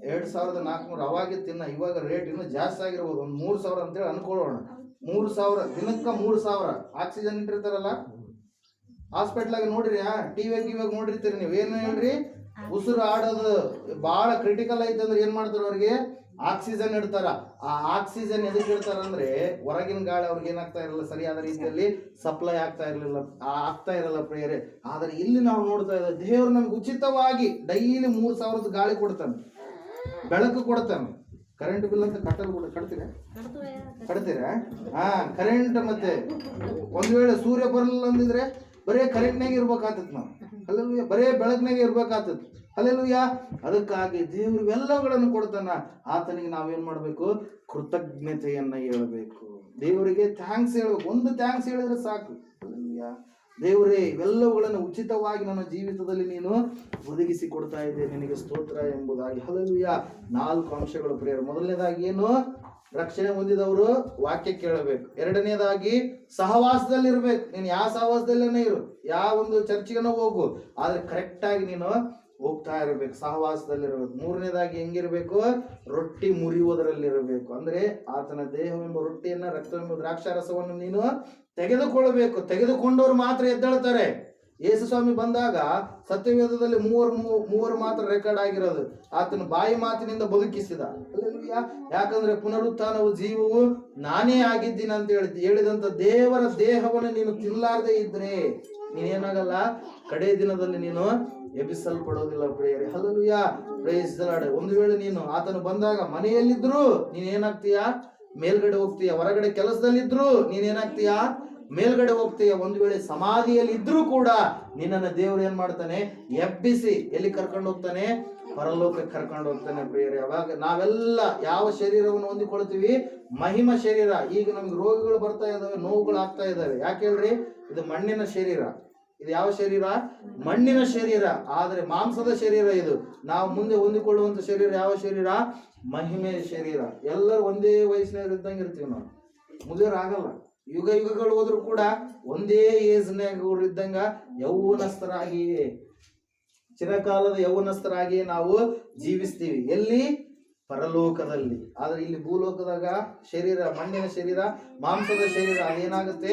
2400. ಅವಾಗಿತ್ತಿನ್ನ ಇವಾಗ ರೇಟ್ ಇನ್ನೂ ಜಾಸ್ತಿ ಆಗಿರ್ಬೋದು. ಒಂದು 3000 ಅಂತೇಳಿ ಅನ್ಕೊಳ್ಳೋಣ. 3000 ದಿನಕ್ಕೆ 3000 ಆಕ್ಸಿಜನ್ ಇಟ್ಟಿರ್ತಾರಲ್ಲ. ಹಾಸ್ಪಿಟ್ಲಾಗ ನೋಡ್ರಿ, ಟಿವಿಯಾಗ ಇವಾಗ ನೋಡಿರ್ತೀರಿ ನೀವು. ಏನು ಹೇಳ್ರಿ, ಉಸಿರು ಆಡೋದು ಬಹಳ ಕ್ರಿಟಿಕಲ್ ಐತೆ ಅಂದ್ರೆ ಏನ್ ಮಾಡ್ತಾರ, ಅವ್ರಿಗೆ ಆಕ್ಸಿಜನ್ ಇಡ್ತಾರ. ಆ ಆಕ್ಸಿಜನ್ ಎದಕ್ಕೆ ಇಡ್ತಾರಂದ್ರೆ ಹೊರಗಿನ ಗಾಳಿ ಅವ್ರಿಗೆ ಏನಾಗ್ತಾ ಇರಲಿಲ್ಲ, ಸರಿಯಾದ ರೀತಿಯಲ್ಲಿ ಸಪ್ಲೈ ಆಗ್ತಾ ಇರಲ್ಲ ಪ್ರೇಯರೆ. ಆದ್ರೆ ಇಲ್ಲಿ ನಾವು ನೋಡ್ತಾ ಇದ್ದೇವೆ, ದೇವರು ನಮ್ಗೆ ಉಚಿತವಾಗಿ ಡೈಲಿ 3000 ಗಾಳಿ ಕೊಡ್ತಾನೆ, ಬೆಳಕು ಕೊಡ್ತಾನೆ. ಕರೆಂಟ್ ಬಿಲ್ ಅಂತ ಕಟ್ತೀರಾ? ಕರೆಂಟ್. ಮತ್ತೆ ಒಂದ್ ವೇಳೆ ಸೂರ್ಯ ಬರಲಿಲ್ಲ ಅಂದಿದ್ರೆ ಬರೇ ಕರೆಂಟ್ನಾಗ ಇರ್ಬೇಕಾಗ್ತತ್ ನಾವು. ಹಲ್ಲೆಲೂಯಾ, ಬರೇ ಬೆಳಕಿನಾಗೆ ಇರ್ಬೇಕಾಗ್ತದೆ. ಹಲ್ಲೆಲೂಯಾ. ಅದಕ್ಕಾಗಿ ದೇವರು ಎಲ್ಲಗಳನ್ನು ಕೊಡ್ತಾನ. ಆತನಿಗೆ ನಾವೇನ್ ಮಾಡ್ಬೇಕು? ಕೃತಜ್ಞತೆಯನ್ನ ಹೇಳಬೇಕು. ದೇವರಿಗೆ ಥ್ಯಾಂಕ್ಸ್ ಹೇಳ್ಬೇಕು. ಒಂದು ಥ್ಯಾಂಕ್ಸ್ ಹೇಳಿದ್ರೆ ಸಾಕು. ಹಲ್ಲೆಲೂಯಾ. ದೇವರೇ, ಇವೆಲ್ಲವುಗಳನ್ನು ಉಚಿತವಾಗಿ ನನ್ನ ಜೀವಿತದಲ್ಲಿ ನೀನು ಒದಗಿಸಿ ಕೊಡ್ತಾ ಇದ್ದೆ, ನಿನಗೆ ಸ್ತೋತ್ರ ಎಂಬುದಾಗಿ. ಹಲ್ಲೆಲೂಯಾ. 4 ಅಂಶಗಳು ಪ್ರೇಯರ್. ಮೊದಲನೇದಾಗಿ ಏನು? ರಕ್ಷಣೆ ಹೊಂದಿದವರು ವಾಕ್ಯ ಕೇಳಬೇಕು. ಎರಡನೇದಾಗಿ ಸಹವಾಸದಲ್ಲಿ ಇರ್ಬೇಕು. ನೀನು ಯಾವ ಸಹವಾಸದಲ್ಲೇನೇ ಇರು, ಯಾವ ಒಂದು ಚರ್ಚಿಗನ ಹೋಗು, ಆದ್ರೆ ಕರೆಕ್ಟ್ ಆಗಿ ನೀನು ಹೋಗ್ತಾ ಇರಬೇಕು, ಸಹವಾಸದಲ್ಲಿರ್ಬೇಕು. ಮೂರನೇದಾಗಿ ಹೆಂಗಿರ್ಬೇಕು? ರೊಟ್ಟಿ ಮುರಿಯುವುದರಲ್ಲಿರಬೇಕು. ಅಂದ್ರೆ ಆತನ ದೇಹವೆಂಬ ರೊಟ್ಟಿಯನ್ನ, ರಕ್ತವೆಂಬ ದ್ರಾಕ್ಷಾರಸವನ್ನು ನೀನು ತೆಗೆದುಕೊಳ್ಳಬೇಕು. ತೆಗೆದುಕೊಂಡವರು ಮಾತ್ರ ಎದ್ದೇಳ್ತಾರೆ. ಯೇಸು ಸ್ವಾಮಿ ಬಂದಾಗ ಸತ್ಯವೇದದಲ್ಲಿ ಮೂವರು ಮಾತ್ರ ರೆಕಾರ್ಡ್ ಆಗಿರೋದು. ಆತನ ಬಾಯಿ ಮಾತಿನಿಂದ ಬದುಕಿಸಿದ. ಯಾಕಂದ್ರೆ ಪುನರುತ್ಥಾನವು ಜೀವವು ನಾನೇ ಆಗಿದ್ದೀನಿ ಅಂತ ಹೇಳಿದಂತ ದೇವರ ದೇಹವನ್ನು ನೀನು ತಿನ್ನಲಾರದೆ ಇದ್ರೆ ನೀನೇನಾಗಲ್ಲ, ಕಡೆ ದಿನದಲ್ಲಿ ನೀನು ಎಬ್ಬಿಸಲ್ಪಡೋದಿಲ್ಲ ಪ್ರೇಯರೇ. Hallelujah, praise the Lord. ಒಂದು ವೇಳೆ ನೀನು ಆತನು ಬಂದಾಗ ಮನೆಯಲ್ಲಿದ್ರು ನೀನೇನಾಗ್ತೀಯಾ? ಮೇಲ್ಗಡೆ ಹೋಗ್ತೀಯ. ಹೊರಗಡೆ ಕೆಲಸದಲ್ಲಿದ್ರು ನೀನೇನಾಗ್ತೀಯಾ? ಮೇಲ್ಗಡೆ ಹೋಗ್ತೀಯ. ಒಂದು ವೇಳೆ ಸಮಾಧಿಯಲ್ಲಿ ಇದ್ರೂ ಕೂಡ ನಿನ್ನನ್ನು ದೇವರು ಏನ್ ಮಾಡ್ತಾನೆ? ಎಬ್ಬಿಸಿ ಎಲ್ಲಿ ಕರ್ಕೊಂಡು ಹೋಗ್ತಾನೆ? ಪರಲೋಕಕ್ಕೆ ಕರ್ಕೊಂಡು ಹೋಗ್ತಾನೆ ಪ್ರಿಯರೇ. ಅವಾಗ ನಾವೆಲ್ಲ ಯಾವ ಶರೀರವನ್ನು ಹೊಂದಿಕೊಳ್ತೀವಿ? ಮಹಿಮ ಶರೀರ. ಈಗ ನಮ್ಗೆ ರೋಗಗಳು ಬರ್ತಾ ಇದಾವೆ, ನೋವುಗಳು ಆಗ್ತಾ ಇದಾವೆ. ಯಾಕೆ ಹೇಳ್ರಿ? ಇದು ಮಣ್ಣಿನ ಶರೀರ. ಇದು ಯಾವ ಶರೀರ? ಮಣ್ಣಿನ ಶರೀರ. ಆದ್ರೆ ಮಾಂಸದ ಶರೀರ ಇದು. ನಾವು ಮುಂದೆ ಹೊಂದಿಕೊಳ್ಳುವಂತ ಶರೀರ ಯಾವ ಶರೀರ? ಮಹಿಮೆಯ ಶರೀರ. ಎಲ್ಲರೂ ಒಂದೇ ವಯಸ್ಸಿನಾಗ ಇದ್ದಂಗೆ ಇರ್ತೀವಿ ನಾವು, ಮುದುಕರಾಗಲ್ಲ. ಯುಗಗಳು ಹೋದ್ರು ಕೂಡ ಒಂದೇ ಏಜ್ನಾಗ ಇದ್ದಂಗ ಯೌವನಸ್ಥರಾಗಿ, ಚಿರಕಾಲದ ಯೌವನಸ್ಥರಾಗಿ ನಾವು ಜೀವಿಸ್ತೀವಿ. ಎಲ್ಲಿ? ಪರಲೋಕದಲ್ಲಿ. ಆದ್ರೆ ಇಲ್ಲಿ ಭೂಲೋಕದಾಗ ಶರೀರ, ಮಣ್ಣಿನ ಶರೀರ, ಮಾಂಸದ ಶರೀರ. ಅದೇನಾಗುತ್ತೆ?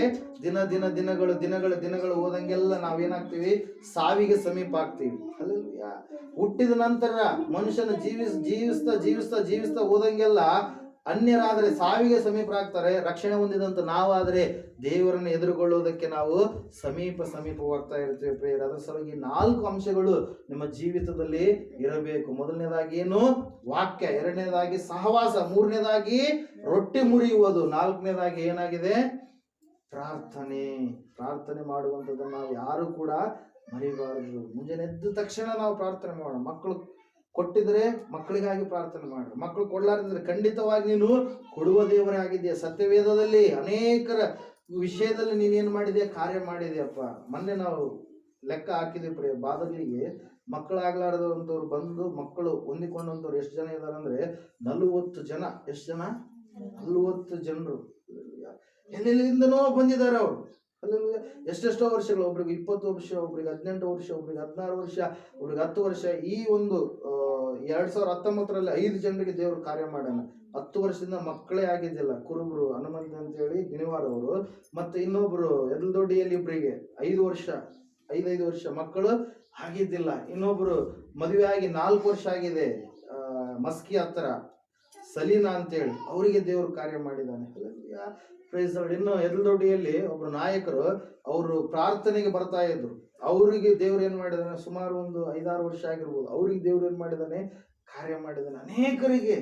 ದಿನಗಳು ಹೋದಂಗೆಲ್ಲ ನಾವೇನಾಗ್ತೀವಿ? ಸಾವಿಗೆ ಸಮೀಪ ಆಗ್ತೀವಿ. ಹಲ್ಲೆಲೂಯಾ. ಹುಟ್ಟಿದ ನಂತರ ಮನುಷ್ಯನ ಜೀವಿಸ್ತಾ ಹೋದಂಗೆಲ್ಲ ಅನ್ಯರಾದ್ರೆ ಸಾವಿಗೆ ಸಮೀಪರಾಗ್ತಾರೆ. ರಕ್ಷಣೆ ಹೊಂದಿದಂತ ನಾವಾದ್ರೆ ದೇವರನ್ನು ಎದುರುಗೊಳ್ಳುವುದಕ್ಕೆ ನಾವು ಸಮೀಪವಾಗ್ತಾ ಇರ್ತೀವಿ ಪ್ರೇಯರ್. ಅದರ ಸಲುವಾಗಿ 4 ಅಂಶಗಳು ನಿಮ್ಮ ಜೀವಿತದಲ್ಲಿ ಇರಬೇಕು. ಮೊದಲನೇದಾಗಿ ಏನು? ವಾಕ್ಯ. ಎರಡನೇದಾಗಿ ಸಹವಾಸ. ಮೂರನೇದಾಗಿ ರೊಟ್ಟಿ ಮುರಿಯುವುದು. 4ನೇದಾಗಿ ಏನಾಗಿದೆ? ಪ್ರಾರ್ಥನೆ ಮಾಡುವಂಥದ್ದನ್ನು ನಾವು ಯಾರು ಕೂಡ ಮರಿಬಾರದು. ಮುಂಜಾನೆ ಎದ್ದ ತಕ್ಷಣ ನಾವು ಪ್ರಾರ್ಥನೆ ಮಾಡೋಣ. ಮಕ್ಕಳು ಕೊಟ್ಟಿದ್ರೆ ಮಕ್ಕಳಿಗಾಗಿ ಪ್ರಾರ್ಥನೆ ಮಾಡ್ರಿ. ಮಕ್ಕಳು ಕೊಡ್ಲಾರ್ದಿದ್ರೆ ಖಂಡಿತವಾಗಿ ನೀನು ಕೊಡುವ ದೇವರೇ ಆಗಿದೆಯಾ. ಸತ್ಯವೇದದಲ್ಲಿ ಅನೇಕರ ವಿಷಯದಲ್ಲಿ ನೀನೇನು ಮಾಡಿದೆಯಾ? ಕಾರ್ಯ ಮಾಡಿದೆಯಪ್ಪ. ಮೊನ್ನೆ ನಾವು ಲೆಕ್ಕ ಹಾಕಿದ್ವಿ ಬಾದಲಿಗೆ ಮಕ್ಕಳಾಗ್ಲಾರ್ದಂಥವ್ರು ಬಂದು ಮಕ್ಕಳು ಹೊಂದಿಕೊಂಡಂಥವ್ರು ಎಷ್ಟು ಜನ ಇದಾರೆ ಅಂದ್ರೆ 40 ಜನ. ಎಷ್ಟು ಜನ? 40 ಜನರು. ಎಲ್ಲೆಲ್ಲಿಂದನೋ ಬಂದಿದ್ದಾರೆ ಅವರು. ಅಲ್ಲೆಲ್ಲ ಎಷ್ಟೆಷ್ಟೋ ವರ್ಷಗಳು. ಒಬ್ರಿಗೆ 20 ವರ್ಷ, ಒಬ್ರಿಗೆ 18 ವರ್ಷ, ಒಬ್ರಿಗೆ 16 ವರ್ಷ, ಒಬ್ರಿಗೆ 10 ವರ್ಷ. ಈ ಒಂದು 2019ರಲ್ಲಿ 5 ಜನರಿಗೆ ದೇವರು ಕಾರ್ಯ ಮಾಡೋಣ. 10 ವರ್ಷದಿಂದ ಮಕ್ಕಳೇ ಆಗಿದ್ದಿಲ್ಲ. ಕುರುಬರು ಹನುಮಂತ ಅಂತೇಳಿ ಗಿಣಿವಾರ ಅವರು, ಮತ್ತೆ ಇನ್ನೊಬ್ರು ಎಲ್ದೊಡ್ಡಿಯಲ್ಲಿ ಇಬ್ಬರಿಗೆ 5 ವರ್ಷ 5 ವರ್ಷ ಮಕ್ಕಳು ಆಗಿದ್ದಿಲ್ಲ. ಇನ್ನೊಬ್ರು ಮದುವೆ ಆಗಿ 4 ವರ್ಷ ಆಗಿದೆ, ಮಸ್ಕಿ ಹತ್ರ ಸಲೀನಾ ಅಂತೇಳಿ, ಅವರಿಗೆ ದೇವರು ಕಾರ್ಯ ಮಾಡಿದ್ದಾನೆ. Praise Lord. ಇನ್ನು ಎಲ್ದೊಡ್ಡಿಯಲ್ಲಿ ಒಬ್ರು ನಾಯಕರು, ಅವರು ಪ್ರಾರ್ಥನೆಗೆ ಬರ್ತಾ ಇದ್ರು. ಅವರಿಗೆ ದೇವ್ರು ಏನ್ ಮಾಡಿದಾನೆ, ಸುಮಾರು ಒಂದು 5-6 ವರ್ಷ ಆಗಿರ್ಬೋದು, ಅವ್ರಿಗೆ ದೇವ್ರು ಏನ್ ಮಾಡಿದಾನೆ, ಕಾರ್ಯ ಮಾಡಿದಾನೆ. ಅನೇಕರಿಗೆ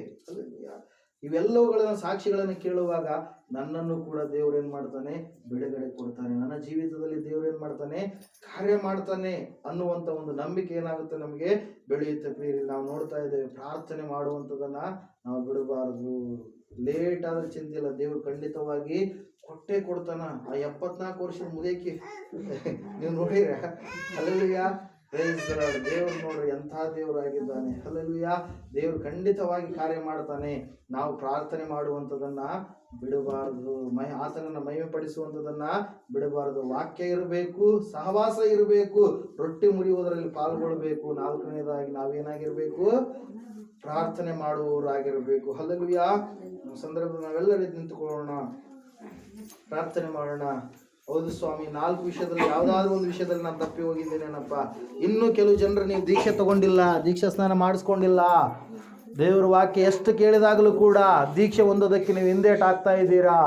ಇವೆಲ್ಲವುಗಳನ್ನ ಸಾಕ್ಷಿಗಳನ್ನು ಕೇಳುವಾಗ ನನ್ನನ್ನು ಕೂಡ ದೇವ್ರು ಏನ್ ಮಾಡ್ತಾನೆ, ಬಿಡುಗಡೆ ಕೊಡ್ತಾನೆ. ನನ್ನ ಜೀವಿತದಲ್ಲಿ ದೇವ್ರು ಏನ್ ಮಾಡ್ತಾನೆ, ಕಾರ್ಯ ಮಾಡ್ತಾನೆ ಅನ್ನುವಂತ ಒಂದು ನಂಬಿಕೆ ಏನಾಗುತ್ತೆ, ನಮಗೆ ಬೆಳೆಯುತ್ತೆ. ಪ್ರಿಯರೇ, ನಾವು ನೋಡ್ತಾ ಇದ್ದೇವೆ, ಪ್ರಾರ್ಥನೆ ಮಾಡುವಂಥದ್ದನ್ನ ನಾವು ಬಿಡಬಾರದು. ಲೇಟ್ ಆದ್ರೆ ಚಿಂತೆ ಇಲ್ಲ, ದೇವ್ರು ಖಂಡಿತವಾಗಿ ಕೊಟ್ಟೆ ಕೊಡ್ತಾನ. ಆ 74 ವರ್ಷದ ಮುದೇಕಿ ನೀವು ನೋಡಿರ, ಹಲ್ಲೆಲೂಯಾ, ಪ್ರೈಸ್ ದಿ ಲಾರ್ಡ್. ದೇವ್ರು ನೋಡ್ರಿ ಎಂಥ ದೇವರಾಗಿದ್ದಾನೆ, ಹಲ್ಲೆಲೂಯಾ. ದೇವ್ರು ಖಂಡಿತವಾಗಿ ಕಾರ್ಯ ಮಾಡ್ತಾನೆ. ನಾವು ಪ್ರಾರ್ಥನೆ ಮಾಡುವಂಥದ್ದನ್ನ ಬಿಡಬಾರದು, ಆತನನ್ನ ಮಹಿಮೆ ಪಡಿಸುವಂಥದ್ದನ್ನ ಬಿಡಬಾರದು. ವಾಕ್ಯ ಇರಬೇಕು, ಸಹವಾಸ ಇರಬೇಕು, ರೊಟ್ಟಿ ಮುರಿಯುವುದರಲ್ಲಿ ಪಾಲ್ಗೊಳ್ಬೇಕು. 4ನೇದಾಗಿ ನಾವೇನಾಗಿರ್ಬೇಕು, ಪ್ರಾರ್ಥನೆ ಮಾಡುವವರಾಗಿರ್ಬೇಕು. ಹಲ್ಲೆಲೂಯಾ. ಸಂದರ್ಭ ನಾವೆಲ್ಲರೂ ನಿಂತುಕೊಳ್ಳೋಣ, ಪ್ರಾರ್ಥನೆ ಮಾಡೋಣ. ಹೌದು ಸ್ವಾಮಿ, 4 ವಿಷಯದಲ್ಲಿ ಯಾವ್ದಾದ್ರು ಒಂದು ವಿಷಯದಲ್ಲಿ ನಾನು ತಪ್ಪಿ ಹೋಗಿದ್ದೇನೇನಪ್ಪ. ಇನ್ನು ಕೆಲವು ಜನರು ನೀವು ದೀಕ್ಷೆ ತಗೊಂಡಿಲ್ಲ, ದೀಕ್ಷಾ ಸ್ನಾನ ಮಾಡಿಸ್ಕೊಂಡಿಲ್ಲ. ದೇವ್ರ ವಾಕ್ಯ ಎಷ್ಟು ಕೇಳಿದಾಗಲೂ ಕೂಡ ದೀಕ್ಷೆ ಹೊಂದೋದಕ್ಕೆ ನೀವು ಹಿಂದೇಟ್ ಆಗ್ತಾ ಇದ್ದೀರಾ.